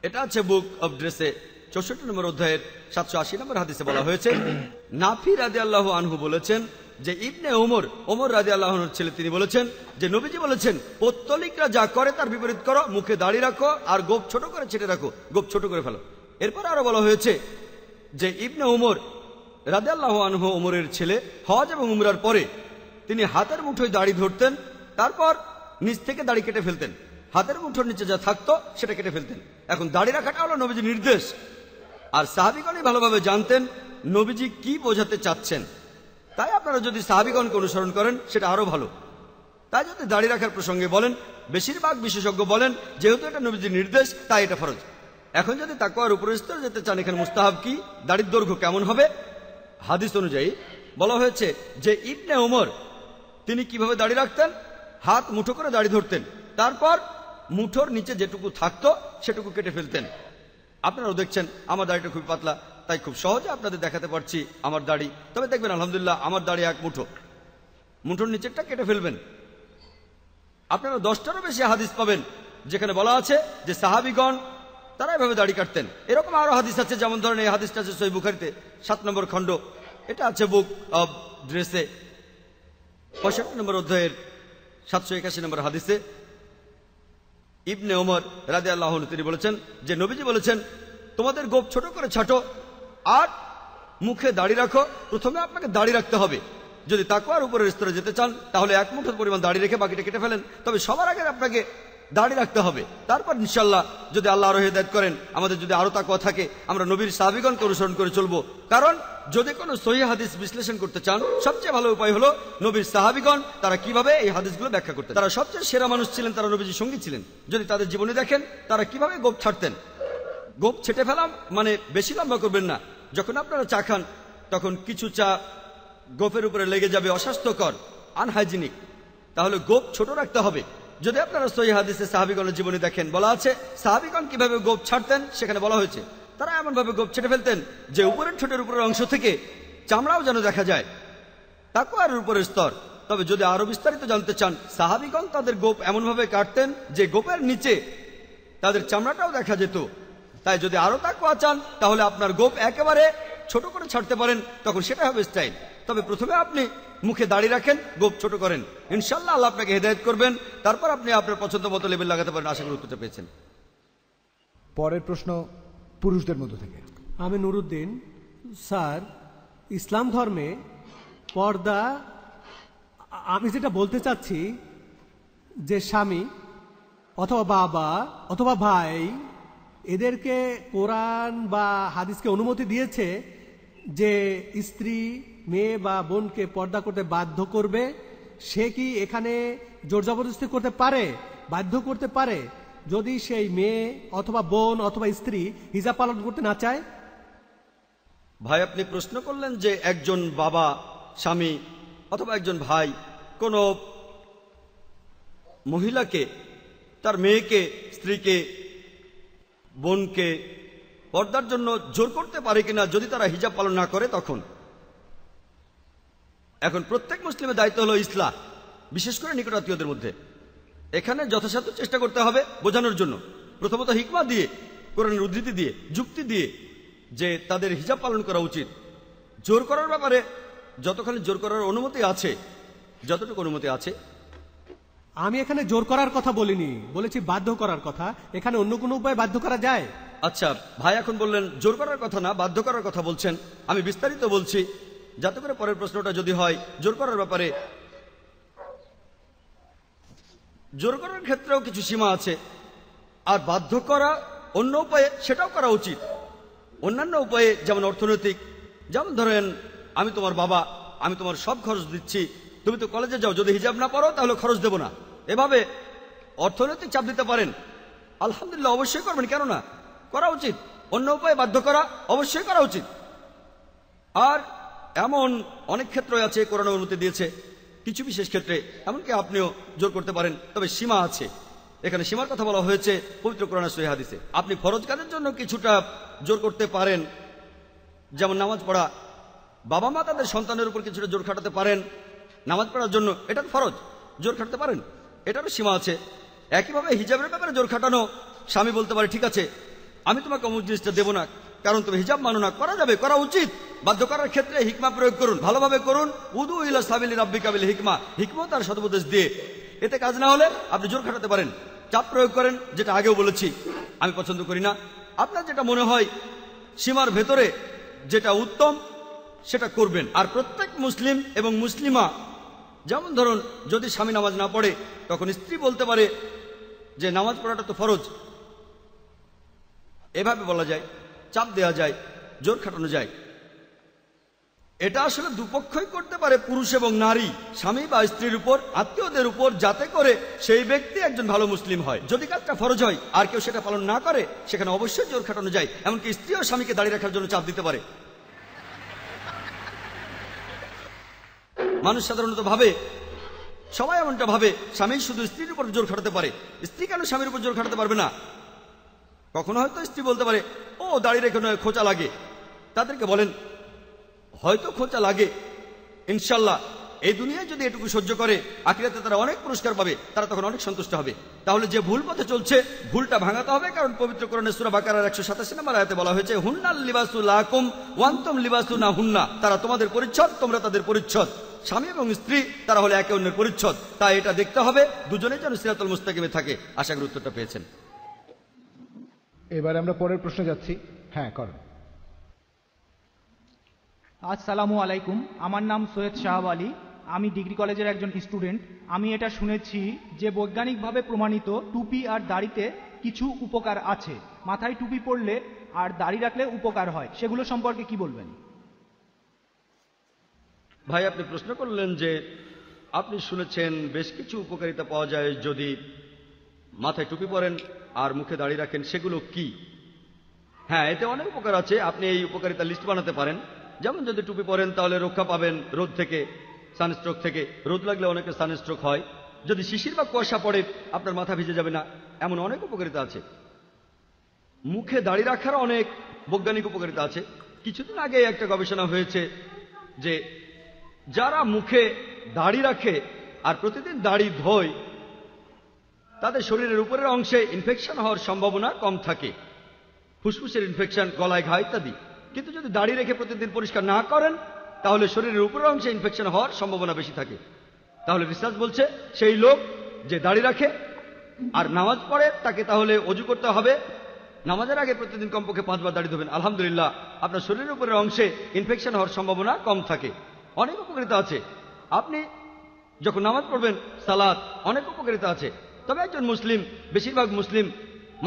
এটা আছে বুক অব ড্রেসে 64 নম্বর অধ্যায়ের 780 নম্বর হাদিসে বলা হয়েছে, নাফি রাদিয়াল্লাহু আনহু বলেছেন যে ইবনে ওমর রাদিয়াল্লাহু আনহুর ছেলে, তিনি বলেছেন যে নবীজি বলেছেন পৌত্তলিকরা যা করে তার বিপরীত করো, মুখে দাড়ি রাখো আর গোপ ছোট করে ছেটে রাখো, গোপ ছোট করে ফেলো। এরপর আরো বলা হয়েছে যে ইবনে ওমর রাদিয়াল্লাহু আনহু, ওমরের ছেলে, হজ এবং উমরার পরে তিনি হাতের মুঠোয় দাড়ি ধরতেন, তারপর নিচ থেকে দাড়ি কেটে ফেলতেন, হাতের মুঠোর নিচে যা থাকতো সেটা কেটে ফেলতেন। এখন দাড়ি রাখাটা হলো নবীজির নির্দেশ, আর সাহাবীগণই ভালোভাবে জানতেন নবীজি কি বোঝাতে চাচ্ছেন। তাই আপনারা যদি সাহাবীগণকে অনুসরণ করেন সেটা আরো ভালো। তাই যদি দাড়ি রাখার প্রসঙ্গে বলেন, বেশিরভাগ বিশেষজ্ঞ বলেন যেহেতু এটা নবীজির নির্দেশ তাই এটা ফরজ। এখন যদি তাকওয়ার উপর স্তরে যেতে চান, এখানে মুস্তাহাব কি, দাড়ির দৈর্ঘ্য কেমন হবে, হাদিস অনুযায়ী বলা হয়েছে যে ইবনে ওমর তিনি কিভাবে দাড়ি রাখতেন, হাত মুঠো করে দাড়ি ধরতেন, তারপর মুঠোর নিচে যেটুকু থাকতো সেটুকু কেটে ফেলতেন। আপনারাও দেখছেন আমার দাড়িটা খুব পাতলা, তাই খুব সহজে আপনাদের দেখাতে পারছি আমার দাড়ি। তবে দেখবেন আলহামদুলিল্লাহ আমার দাড়ি 1 মুঠো, মুঠোর নিচেরটা কেটে ফেলবেন। আপনারা 10টারও বেশি হাদিস পাবেন যেখানে বলা আছে যে সাহাবীগণ তারা এভাবে দাড়ি কাটতেন। এরকম আরো হাদিস আছে, যেমন ধরেন এই হাদিসটা আছে সহিহ বুখারীতে 7 নম্বর খণ্ড, এটা আছে বুক অব ড্রেসে 65 নম্বর অধ্যায়ের 781 নম্বর হাদিসে ইবনে ওমর রাদিয়াল্লাহু আনহু তিনি বলেছেন যে নবীজি বলেছেন তোমাদের গোপ ছোট করে ছাটো আর মুখে দাড়ি রাখো। প্রথমে আপনাকে দাড়ি রাখতে হবে। যদি তাকওয়ার উপরের স্তরে যেতে চান তাহলে 1 মুঠোর পরিমাণ দাড়ি রেখে বাকিটা কেটে ফেলেন। তবে সবার আগে আপনাকে দাড়ি রাখতে হবে, তারপর ইনশাআল্লাহ যদি আল্লাহ আরো হেদায়েত করেন, আমাদের যদি আরো তাকওয়া থাকে, আমরা নবীর সাহাবীগণকে অনুসরণ করে চলবো। কারণ যদি কোনো সহিহ হাদিস বিশ্লেষণ করতে চান, সবচেয়ে ভালো উপায় হলো নবীর সাহাবীগণ তারা কিভাবে এই হাদিসগুলো ব্যাখ্যা করতেন। তারা সবচেয়ে সেরা মানুষ ছিলেন, তারা নবীজির সঙ্গী ছিলেন। যদি তাদের জীবনে দেখেন তারা কিভাবে গোপ ছাড়তেন। গোপ ছেটে ফেলাম মানে বেশি লম্বা করবেন না। যখন আপনারা চা খান তখন কিছু চা গোপের উপরে লেগে যাবে, অস্বাস্থ্যকর, আনহাইজিনিক। তাহলে গোপ ছোট রাখতে হবে। যদি আপনারা সহিহ হাদিসে সাহাবীগণের জীবনে দেখেন, বলা আছে সাহাবীগণ কিভাবে গোপ ছাড়তেন, সেখানে বলা হয়েছে তারা এমন ভাবে গোপ ছেটে ফেলতেন যে উপরের ঠোঁটের উপরের অংশ থেকে চামড়াও যেন দেখা যায়। তাকওয়ার উপরের স্তর। তবে যদি আরো বিস্তারিত জানতে চান, সাহাবীগণ তাদের গোপ এমন ভাবে কাটতেন যে গোপের নিচে তাদের চামড়াটাও দেখা যেত। তাই যদি আরো তাকওয়া চান তাহলে আপনার গোপ একেবারে ছোট করে ছাড়তে পারেন, তখন সেটা হবে স্টাইল। তবে প্রথমে আপনি মুখে দাড়ি রাখেন, গোপ ছোট করেন, ইনশাআল্লাহ আল্লাহ আপনাকে হেদায়েত করবেন। তারপর আপনি আপনার পছন্দ মতো লেবেল লাগাতে পারেন। আশা করি উত্তরটা পেয়েছেন। পরের প্রশ্ন পুরুষদের মধ্য থেকে। আমি নুরুদ্দিন। স্যার, ইসলাম ধর্মে পর্দা, আমি যেটা বলতে চাচ্ছি যে স্বামী অথবা বাবা অথবা ভাই এদেরকে কোরআন বা হাদিসকে অনুমতি দিয়েছে যে স্ত্রী মেয়ে বা বোনকে পর্দা করতে বাধ্য করবে। সে কি এখানে জোর জবরদস্তি করতে পারে, বাধ্য করতে পারে যদি সেই মেয়ে অথবা বোন অথবা স্ত্রী হিজাব পালন করতে না চায়? ভাই আপনি প্রশ্ন করলেন যে একজন বাবা, স্বামী অথবা একজন ভাই কোনো মহিলাকে, তার মেয়েকে, স্ত্রীকে, বোনকে পর্দার জন্য জোর করতে পারে কিনা যদি তারা হিজাব পালন না করে তখন। এখন প্রত্যেক মুসলিমের দায়িত্ব হলো ইসলাহ, বিশেষ করে নিকটাত্মীয়দের মধ্যে। এখানে যথাসাধ্য চেষ্টা করতে হবে বোঝানোর জন্য, প্রথমত হিকমা দিয়ে, কোরআনের উদ্ধৃতি দিয়ে, যুক্তি দিয়ে যে তাদের হিজাব পালন করা উচিত। জোর করার ব্যাপারে যতখানি জোর করার অনুমতি আছে, যতটুকু অনুমতি আছে। আমি এখানে জোর করার কথা বলিনি, বলেছি বাধ্য করার কথা। এখানে অন্য কোনো উপায় বাধ্য করা যায়? আচ্ছা ভাই, এখন বললেন জোর করার কথা না, বাধ্য করার কথা বলছেন। আমি বিস্তারিত বলছি যাতে করে পরের প্রশ্নটা যদি হয় জোর করার ব্যাপারে। জোর করার ক্ষেত্রেও কিছু সীমা আছে, আর বাধ্য করা অন্য উপায়ে সেটাও করা উচিত। অন্যান্য উপায়ে যেমন অর্থনৈতিক, যেমন ধরেন আমি তোমার বাবা, আমি তোমার সব খরচ দিচ্ছি, তুমি তো কলেজে যাও, যদি হিজাব না পড়ো তাহলে খরচ দেব না, এভাবে অর্থনৈতিক চাপ দিতে পারেন। আলহামদুলিল্লাহ, অবশ্যই করবেন, কেন না, করা উচিত। অন্য উপায়ে বাধ্য করা অবশ্যই করা উচিত। আর এমন অনেক ক্ষেত্র আছে কোরআন অনুমতি দিয়েছে, কিছু বিশেষ ক্ষেত্রে এমনকি আপনিও জোর করতে পারেন, তবে সীমা আছে। এখানে সীমার কথা বলা হয়েছে পবিত্র কোরআন সহিহ হাদিসে। আপনি ফরজ কাজের জন্য কিছুটা জোর করতে পারেন, যেমন নামাজ পড়া। বাবা মা তাদের সন্তানের উপর কিছুটা জোর খাটাতে পারেন নামাজ পড়ার জন্য, এটা ফরজ, জোর খাটাতে পারেন, এটারও সীমা আছে। একইভাবে হিজাবের ব্যাপারে জোর খাটানো, স্বামী বলতে পারে ঠিক আছে আমি তোমাকে অমুক জিনিসটা দেবো না কারণ তুমি হিজাব মানো না, করা যাবে, করা উচিত। বাধ্য করার ক্ষেত্রে হিকমা প্রয়োগ করুন, ভালোভাবে করুন। উদু ইলা সাবিলি রাব্বিকা বিল হিকমা, হিকমা তার সদুপদেশ দিয়ে। এতে কাজ না হলে আপনি জোর খাটাতে পারেন, চাপ প্রয়োগ করেন, যেটা আগেও বলেছি আমি পছন্দ করি না। আপনার যেটা মনে হয় সীমার ভেতরে যেটা উত্তম সেটা করবেন। আর প্রত্যেক মুসলিম এবং মুসলিমা, যেমন ধরুন যদি স্বামী নামাজ না পড়ে তখন স্ত্রী বলতে পারে যে নামাজ পড়াটা তো ফরজ, এভাবে বলা যায়, চাপ দেওয়া যায়, জোর খাটানো যায়। এটা আসলে দুপক্ষই করতে পারে, পুরুষ এবং নারী, স্বামী বা স্ত্রীর উপর, আত্মীয়দের উপর, যাতে করে সেই ব্যক্তি একজন ভালো মুসলিম হয়। যদি কাজটা ফরজ হয় আর কেউ সেটা পালন না করে সেখানে অবশ্যই জোর খাটানো যায়। এমনকি স্ত্রীও স্বামীকে দাঁড়িয়ে রাখার জন্য চাপ দিতে পারে। মানুষ সাধারণত ভাবে, সবাই এমনটা ভাবে, স্বামী শুধু স্ত্রীর উপর জোর খাটাতে পারে, স্ত্রী কেন স্বামীর উপর জোর খাটাতে পারবে না? কখনো হয়তো স্ত্রী বলতে পারে ও দাঁড়িয়ে রেখে নয়, খোঁচা লাগে। তাদেরকে বলেন হয়তো খোঁচা লাগে, ইনশাল্লাহ এই দুনিয়ায় যদি এটুকু সহ্য করে আখিরাতে তারা অনেক পুরস্কার পাবে, তারা তখন অনেক সন্তুষ্ট হবে। তাহলে যে ভুল পথে চলছে ভুলটা ভাঙাতে হবে, কারণ পবিত্র কোরআনে সূরা বাকারার 187 নম্বর আয়াতে বলা হয়েছে হুন্নাল লিবাসু লাকুম ওয়া আনতুম লিবাসুনা হুন্না, তারা তোমাদের পরিচ্ছদ, তোমরা তাদের পরিচ্ছদ। স্বামী এবং স্ত্রী তারা হলে একে অন্যের পরিচ্ছদ, তাই এটা দেখতে হবে দুজনেই যেন সিরাতুল মুস্তাকিমে থাকে। আশা করি উত্তরটা পেয়েছেন। এবার আমরা পরের প্রশ্নে যাচ্ছি। হ্যাঁ, করেন। আসসালামু আলাইকুম, আমার নাম সৈয়দ শাহাব আলী, আমি ডিগ্রি কলেজের একজন স্টুডেন্ট। আমি এটা শুনেছি যে বৈজ্ঞানিকভাবে প্রমাণিত টুপি আর দাড়িতে কিছু উপকার আছে, মাথায় টুপি পরলে আর দাড়ি রাখলে উপকার হয়, সেগুলো সম্পর্কে কি বলবেন? ভাই, আপনি প্রশ্ন করলেন যে আপনি শুনেছেন বেশ কিছু উপকারিতা পাওয়া যায় যদি মাথায় টুপি পরেন আর মুখে দাড়ি রাখেন, সেগুলো কি? হ্যাঁ, এতে অনেক উপকার আছে। আপনি এই উপকারিতা লিস্ট বানাতে পারেন। যেমন যদি টুপি পরেন তাহলে রক্ষা পাবেন রোদ থেকে, সানস্ট্রোক থেকে। রোদ লাগলে অনেকের সানস্ট্রোক হয়। যদি শিশির বা কুয়াশা পড়ে আপনার মাথা ভিজে যাবে না, এমন অনেক উপকারিতা আছে। মুখে দাড়ি রাখার অনেক বৈজ্ঞানিক উপকারিতা আছে। কিছুদিন আগে একটা গবেষণা হয়েছে যে যারা মুখে দাড়ি রাখে আর প্রতিদিন দাড়ি ধোয় তাদের শরীরের উপরের অংশে ইনফেকশন হওয়ার সম্ভাবনা কম থাকে, ফুসফুসের ইনফেকশন, গলায় ঘা ইত্যাদি। কিন্তু যদি দাড়ি রেখে প্রতিদিন পরিষ্কার না করেন তাহলে শরীরের উপরের অংশে ইনফেকশন হওয়ার সম্ভাবনা বেশি থাকে। তাহলে রিসার্চ বলছে সেই লোক যে দাড়ি রাখে আর নামাজ পড়ে তাকে তাহলে অজু করতে হবে, নামাজের আগে প্রতিদিন কমপক্ষে 5 বার দাড়ি ধোবেন। আলহামদুলিল্লাহ, আপনার শরীরের উপরের অংশে ইনফেকশন হওয়ার সম্ভাবনা কম থাকে। অনেক উপকারিতা আছে। আপনি যখন নামাজ পড়বেন, সালাত, অনেক উপকারিতা আছে। তবে একজন মুসলিম, বেশিরভাগ মুসলিম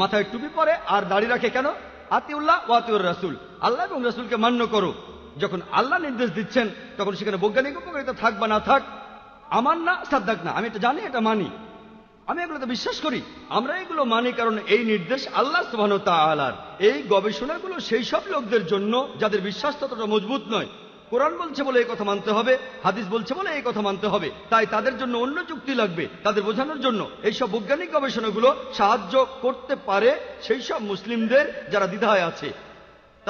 মাথায় টুপি পরে আর দাড়ি রাখে কেন? আতিউল্লাহ ওয়া আতিউর রাসূল, আল্লাহ এবং রাসূলকে মান্য করো। যখন আল্লাহ নির্দেশ দিচ্ছেন তখন সেখানে বৈজ্ঞানিক উপকারিতা থাক বা না থাক, আমার না সাদ্দাক না, আমি এটা জানি, এটা মানি, আমি এগুলোতে বিশ্বাস করি। আমরা এগুলো মানি কারণ এই নির্দেশ আল্লাহ সুবহানাহু ওয়া তাআলার। এই গবেষণাগুলো সেই সব লোকদের জন্য যাদের বিশ্বাস ততটা মজবুত নয়। কোরআন বলছে বলে এই কথা মানতে হবে, হাদিস বলছে বলে এই কথা মানতে হবে, তাই তাদের জন্য অন্য যুক্তি লাগবে। তাদের বোঝানোর জন্য এইসব বৈজ্ঞানিক গবেষণাগুলো সাহায্য করতে পারে সেই সব মুসলিমদের যারা দ্বিধায় আছে।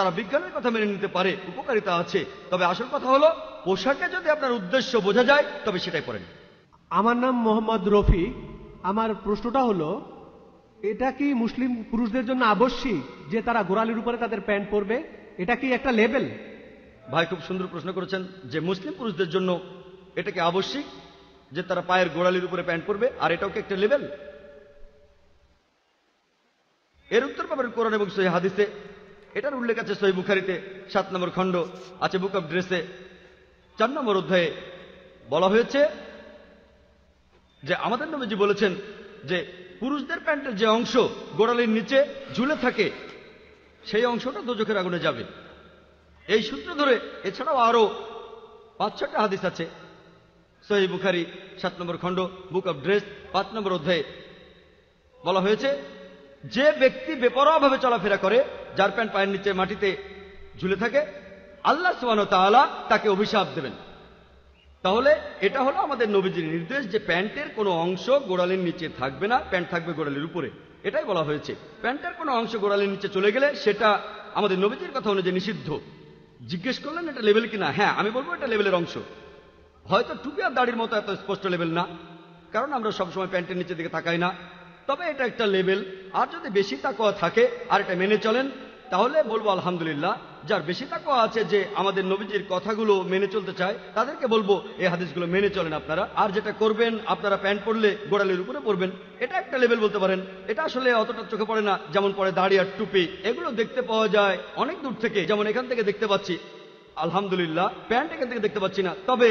তারা বিজ্ঞানের কথা মেনে নিতে পারে, উপকারিতা আছে। তবে আসল কথা হলো পোশাকে যদি আপনার উদ্দেশ্য বোঝা যায় তবে সেটাই পরেন। আমার নাম মোহাম্মদ রফি। আমার প্রশ্নটা হলো, এটা কি মুসলিম পুরুষদের জন্য আবশ্যিক যে তারা গোড়ালির উপরে তাদের প্যান্ট পরবে? এটা কি একটা লেভেল? ভাই খুব সুন্দর প্রশ্ন করেছেন যে মুসলিম পুরুষদের জন্য এটা কি আবশ্যিক যে তারা পায়ের গোড়ালির উপরে প্যান্ট পরবে, আর এটাও কি একটা লেভেল? এর উত্তর পাবেন কোরআন এবং সহিহ হাদিসে। এটার উল্লেখ আছে সহিহ বুখারীতে 7 নম্বর খণ্ড, আছে বুক অফ ড্রেসে 4 নম্বর অধ্যায়ে বলা হয়েছে যে আমাদের নবীজি বলেছেন যে পুরুষদের প্যান্টের যে অংশ গোড়ালির নিচে ঝুলে থাকে সেই অংশটা দোজখের আগুনে যাবে। এই সূত্র ধরে এছাড়াও আরো 5-6টা হাদিস আছে। সহিহ বুখারী 7 নম্বর খণ্ড, বুক অফ ড্রেস 5 নম্বর অধ্যায়ে বলা হয়েছে যে ব্যক্তি বেপরোয়াভাবে চলাফেরা করে, যার প্যান্ট পায়ের নিচে মাটিতে ঝুলে থাকে, আল্লাহ সুবহানাহু ওয়া তাআলা তাকে অভিশাপ দেবেন। তাহলে এটা হলো আমাদের নবীজির নির্দেশ যে প্যান্টের কোনো অংশ গোড়ালির নিচে থাকবে না, প্যান্ট থাকবে গোড়ালির উপরে। এটাই বলা হয়েছে। প্যান্টের কোনো অংশ গোড়ালির নিচে চলে গেলে সেটা আমাদের নবীজির কথা অনুযায়ী নিষিদ্ধ। জিজ্ঞেস করলেন এটা লেভেল কিনা? হ্যাঁ, আমি বলবো এটা লেভেলের অংশ। হয়তো টুপি আর দাড়ির মতো এত স্পষ্ট লেভেল না, কারণ আমরা সবসময় প্যান্টের নিচের দিকে তাকাই না, তবে এটা একটা লেভেল। আর যদি বেশি তাকওয়া থাকে আর এটা মেনে চলেন তাহলে বলবো আলহামদুলিল্লাহ। যার বেশি তাকওয়া আছে, যে আমাদের নবীজির কথাগুলো মেনে চলতে চায়, তাদেরকে বলবো এই হাদিসগুলো মেনে চলেন আপনারা। আর যেটা করবেন আপনারা প্যান্ট পরলে গোড়ালির উপরে পরবেন, এটা একটা লেভেল বলতে পারেন। এটা আসলে অতটা চোখে পড়ে না যেমন পড়ে দাড়ি আর টুপি। এগুলো দেখতে পাওয়া যায় অনেক দূর থেকে, যেমন এখান থেকে দেখতে পাচ্ছি আলহামদুলিল্লাহ। প্যান্ট এখান থেকে দেখতে পাচ্ছি না। তবে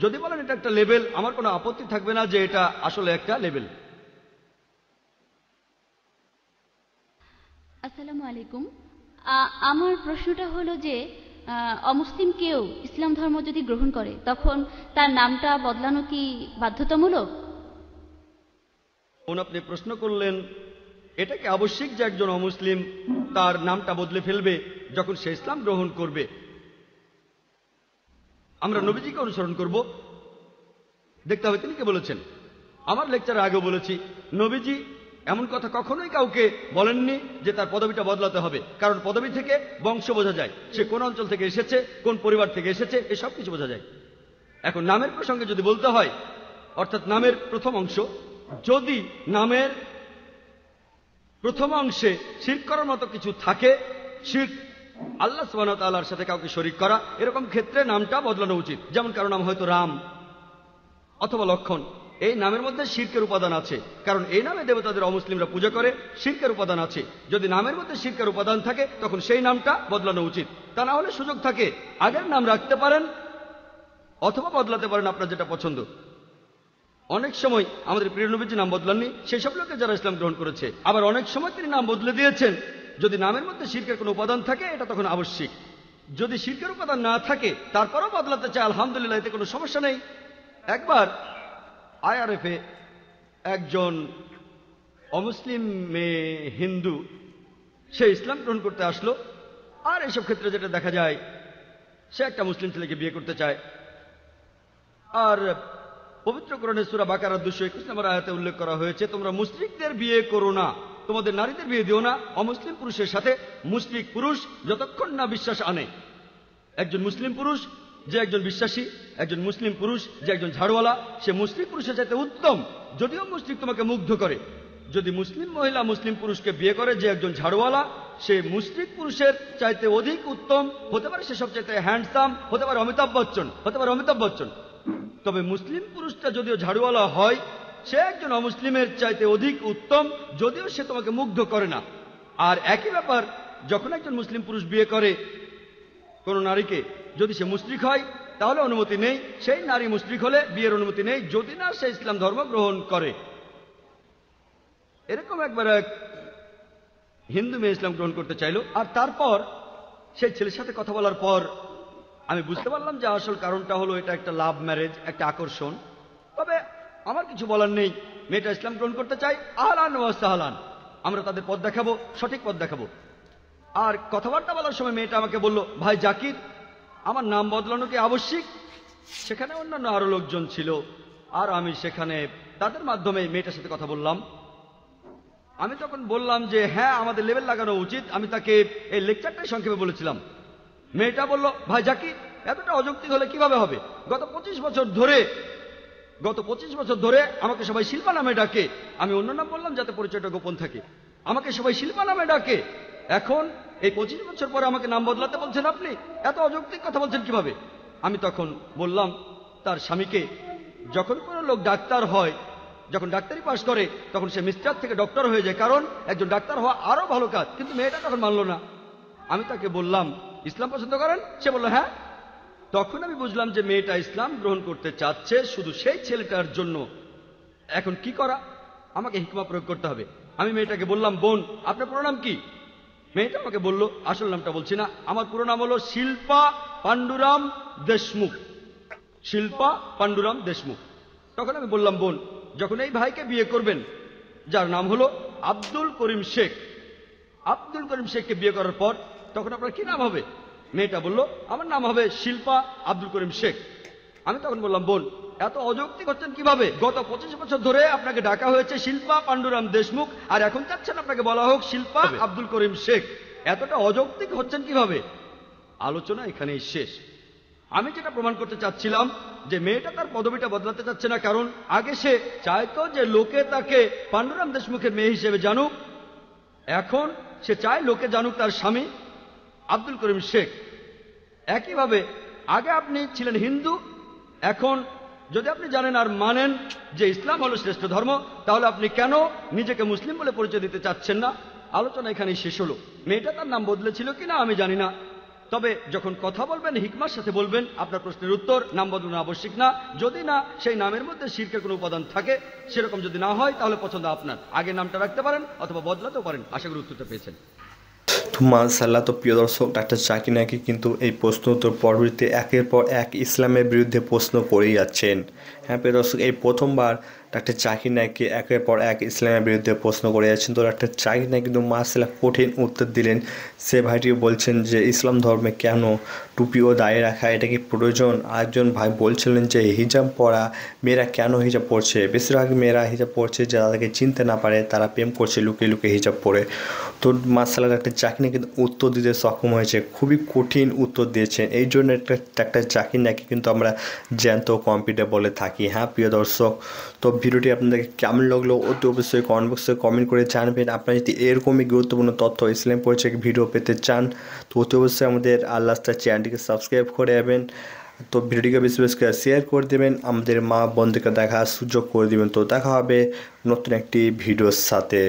যদি বলেন এটা একটা লেভেল, আমার কোনো আপত্তি থাকবে না যে এটা আসলে একটা লেভেল। আসসালামু আলাইকুম। আমার প্রশ্নটা হলো যে অমুসলিম কেউ ইসলাম ধর্ম যদি গ্রহণ করে তখন তার নামটা বদলানো কি বাধ্যতামূলক? আপনি প্রশ্ন করলেন এটা কি আবশ্যিক যে একজন অমুসলিম তার নামটা বদলে ফেলবে যখন সে ইসলাম গ্রহণ করবে? আমরা নবীজিকে অনুসরণ করব, দেখতে হবে তিনি কে বলেছেন। আমার লেকচারে আগেও বলেছি, নবীজি এমন কথা কখনোই কাউকে বলেননি যে তার পদবিটা বদলাতে হবে, কারণ পদবি থেকে বংশ বোঝা যায়, সে কোন অঞ্চল থেকে এসেছে, কোন পরিবার থেকে এসেছে, এসব কিছু বোঝা যায়। এখন নামের প্রসঙ্গে যদি বলতে হয়, অর্থাৎ নামের প্রথম অংশ, যদি নামের প্রথম অংশে শিরক করার মতো কিছু থাকে, শিরক আল্লাহ সুবহানাহু ওয়া তাআলার সাথে কাউকে শরীক করা, এরকম ক্ষেত্রে নামটা বদলানো উচিত। যেমন কারো নাম হয়তো রাম অথবা লক্ষণ, এই নামের মধ্যে শিরকের উপাদান আছে, কারণ এই নামে দেবতাদের অমুসলিমরা পূজা করে, শিরকের উপাদান আছে। যদি নামের মধ্যে শিরকের উপাদান থাকে তখন সেই নামটা বদলানো উচিত। তা না হলে সুযোগ থাকে আগের নাম রাখতে পারেন অথবা বদলাতে পারেন আপনার যেটা পছন্দ। অনেক সময় আমাদের প্রিয় নবীজি নাম বদলাননি সেই সব লোকে যারা ইসলাম গ্রহণ করেছে, আবার অনেক সময় তিনি নাম বদলে দিয়েছেন। যদি নামের মধ্যে শিরকের কোনো উপাদান থাকে এটা তখন আবশ্যিক। যদি শিরকের উপাদান না থাকে তারপরও বদলাতে চায়, আলহামদুলিল্লাহ, এতে কোনো সমস্যা নেই। একবার IRF-এ একজন অমুসলিম মেয়ে হিন্দু, সে ইসলাম গ্রহণ করতে আসলো। আর এসব ক্ষেত্রে যেটা দেখা যায়, সে একটা মুসলিম ছেলেকে বিয়ে করতে চায়। আর পবিত্র কোরআনে সূরা বাকারা 221 নম্বর আয়াতে উল্লেখ করা হয়েছে, তোমরা মুশরিকদের বিয়ে করো না, তোমাদের নারীদের বিয়ে দিও না অমুসলিম পুরুষের সাথে, মুশরিক পুরুষ যতক্ষণ না বিশ্বাস আনে। একজন মুসলিম পুরুষ যে একজন বিশ্বাসী, একজন মুসলিম পুরুষ যে একজন ঝাড়ওয়ালা, সে মুশরিক পুরুষের চাইতে উত্তম, যদিও মুশরিক তোমাকে মুগ্ধ করে। যদি মুসলিম মহিলা মুসলিম পুরুষকে বিয়ে করে যে একজন ঝাড়ওয়ালা, সে মুশরিক পুরুষের চাইতে অধিক উত্তম হতে পারে, সে সবচাইতে হ্যান্ডসাম হতে পারে, অমিতাভ বচ্চন। তবে মুসলিম পুরুষটা যদিও ঝাড়ুওয়ালা হয়, সে একজন অমুসলিমের চাইতে অধিক উত্তম, যদিও সে তোমাকে মুগ্ধ করে না। আর একই ব্যাপার, যখন একজন মুসলিম পুরুষ বিয়ে করে কোন নারীকে, যদি সে মুশরিক হয় তাহলে অনুমতি নেই, সেই নারী মুশরিক হলে বিয়ের অনুমতি নেই, যদি না সে ইসলাম ধর্ম গ্রহণ করে। এরকম একবার এক হিন্দু মেয়ে ইসলাম গ্রহণ করতে চাইল, আর তারপর সেই ছেলের সাথে কথা বলার পর আমি বুঝতে পারলাম যে আসল কারণটা হলো এটা একটা লাভ ম্যারেজ, একটা আকর্ষণ। তবে আমার কিছু বলার নেই, মেয়েটা ইসলাম গ্রহণ করতে চাই, আহলান ওয়া সাহলান, আমরা তাদের পথ দেখাবো, সঠিক পথ দেখাবো। আর কথাবার্তা বলার সময় মেয়েটা আমাকে বলল, ভাই জাকির, আমার নাম বদলানো কি আবশ্যিক? সেখানে অন্যান্য আরো লোকজন ছিল, আর আমি সেখানে তাদের মাধ্যমে মেয়েটার সাথে কথা বললাম। আমি তখন বললাম যে হ্যাঁ, আমাদের লেবেল লাগানো উচিত। আমি তাকে এই লেকচারটাই সংক্ষেপে বলেছিলাম। মেয়েটা বলল, ভাই জাকির, এতটা অযৌক্তিক হলে কিভাবে হবে? গত 25 বছর ধরে আমাকে সবাই শিল্পা নামে ডাকে। আমি অন্য নাম বললাম যাতে পরিচয়টা গোপন থাকে। আমাকে সবাই শিল্পা নামে ডাকে। এখন এই 25 বছর পরে আমাকে নাম বদলাতে বলছেন আপনি? এত অযৌক্তিক কথা বলছেন কিভাবে? আমি তখন বললাম তার স্বামীকে, যখন কোনো লোক ডাক্তার হয়, যখন ডাক্তারি পাশ করে, তখন সে মিস্টার থেকে ডক্টর হয়ে যায়, কারণ একজন ডাক্তার হওয়া আরো ভালো কাজ। কিন্তু মেয়েটা তখন মানল না। আমি তাকে বললাম, ইসলাম পছন্দ করেন? সে বলল হ্যাঁ। তখন আমি বুঝলাম যে মেয়েটা ইসলাম গ্রহণ করতে চাচ্ছে শুধু সেই ছেলেটার জন্য। এখন কি করা? আমাকে হিকমা প্রয়োগ করতে হবে। আমি মেয়েটাকে বললাম, বোন, আপনার পুরো নাম কি? মেয়েটা আমাকে বলল, আসল নামটা বলছি না, আমার পুরো নাম হলো শিল্পা পাণ্ডুরাম দেশমুখ। শিল্পা পাণ্ডুরাম দেশমুখ। তখন আমি বললাম, বোন, যখন এই ভাইকে বিয়ে করবেন, যার নাম হলো আব্দুল করিম শেখ, আব্দুল করিম শেখকে বিয়ে করার পর তখন আপনার কি নাম হবে? মেয়েটা বলল, আমার নাম হবে শিল্পা আব্দুল করিম শেখ। আমি তখন বললাম, বোন, এত অযৌক্তিক হচ্ছেন কিভাবে? গত 25 বছর ধরে আপনাকে ডাকা হয়েছে শিল্পা পাণ্ডুরাম দেশমুখ, আর এখন চাচ্ছেন আপনাকে বলা হোক শিল্পা আব্দুল করিম শেখ। এতটা অযৌক্তিক হচ্ছেন কিভাবে? আলোচনা এখানেই শেষ। আমি যেটা প্রমাণ করতে চাচ্ছিলাম যে মেয়েটা তার পদবিটা বদলাতে চাচ্ছে না, কারণ আগে সে চাইতো যে লোকে তাকে পাণ্ডুরাম দেশমুখের মেয়ে হিসেবে জানুক। এখন সে চায় লোকে জানুক তার স্বামী আব্দুল করিম শেখ। একইভাবে আগে আপনি ছিলেন হিন্দু, এখন যদি আপনি জানেন আর মানেন যে ইসলাম হলো শ্রেষ্ঠ ধর্ম, তাহলে আপনি কেন নিজেকে মুসলিম বলে পরিচয় দিতে চাচ্ছেন না? আলোচনা এখানেই শেষ হলো। মেয়েটা তার নাম বদলেছিল কিনা আমি জানি না, তবে যখন কথা বলবেন হিকমার সাথে বলবেন। আপনার প্রশ্নের উত্তর, নাম বদলানো আবশ্যিক না, যদি না সেই নামের মধ্যে শিরকের কোনো উপাদান থাকে। সেরকম যদি না হয় তাহলে পছন্দ আপনার। আগে নামটা রাখতে পারেন অথবা বদলাতেও পারেন। আশা করি উত্তরটা পেয়েছেন। তো মাশাআল্লাহ, তো প্রিয় দর্শক, ডাক্তার জাকির নায়েক কিন্তু এই প্রশ্ন উত্তর পর্বটিতে একের পর এক ইসলামের বিরুদ্ধে প্রশ্ন করেই যাচ্ছেন। হ্যাঁ প্রিয় দর্শক, এই প্রথমবার ডাক্তার জাকির নায়েককে একের পর এক ইসলামের বিরুদ্ধে প্রশ্ন করে যাচ্ছেন। তো ডাক্তার জাকির নায়েক কিন্তু মাশাআল্লাহ কঠিন উত্তর দিলেন। সে ভাইটি বলছেন যে ইসলাম ধর্মে কেন টুপি ও দাড়ি রাখা এটা কি প্রয়োজন? আরেকজন ভাই বলছিলেন যে হিজাব পরা মেয়েরা কেন হিজাব পরছে? বেশিরভাগ মেয়েরা হিজাব পরছে যে তাদেরকে চিনতে না পারে, তারা প্রেম করছে লুকিয়ে লুকিয়ে হিজাব পরে। তো মাশাআল্লাহ ডাক্তার জাকির নায়েক কিন্তু উত্তর দিতে সক্ষম হয়েছে, খুবই কঠিন উত্তর দিয়েছেন। এই জন্য ডাক্তার জাকির নায়েককে কিন্তু আমরা জ্যান্ত কম্পিউটার বলে থাকি। হ্যাঁ প্রিয় দর্শক, তো ভিডিওটি আপনাদেরকে কেমন লাগলো অতি অবশ্যই কমেন্ট বক্সে কমেন্ট করে জানবেন। আপনারা যদি এরকমই গুরুত্বপূর্ণ তথ্য ইসলাম পরিচয় ভিডিও পেতে চান, তো অতি অবশ্যই আমাদের আল্লাহ চ্যানেলটিকে সাবস্ক্রাইব করে যাবেন। তো ভিডিওটিকে বেশি বেশি করে শেয়ার করে দেবেন, আমাদের মা বোনদেরকে দেখার সুযোগ করে দেবেন। তো দেখা হবে নতুন একটি ভিডিওর সাথে।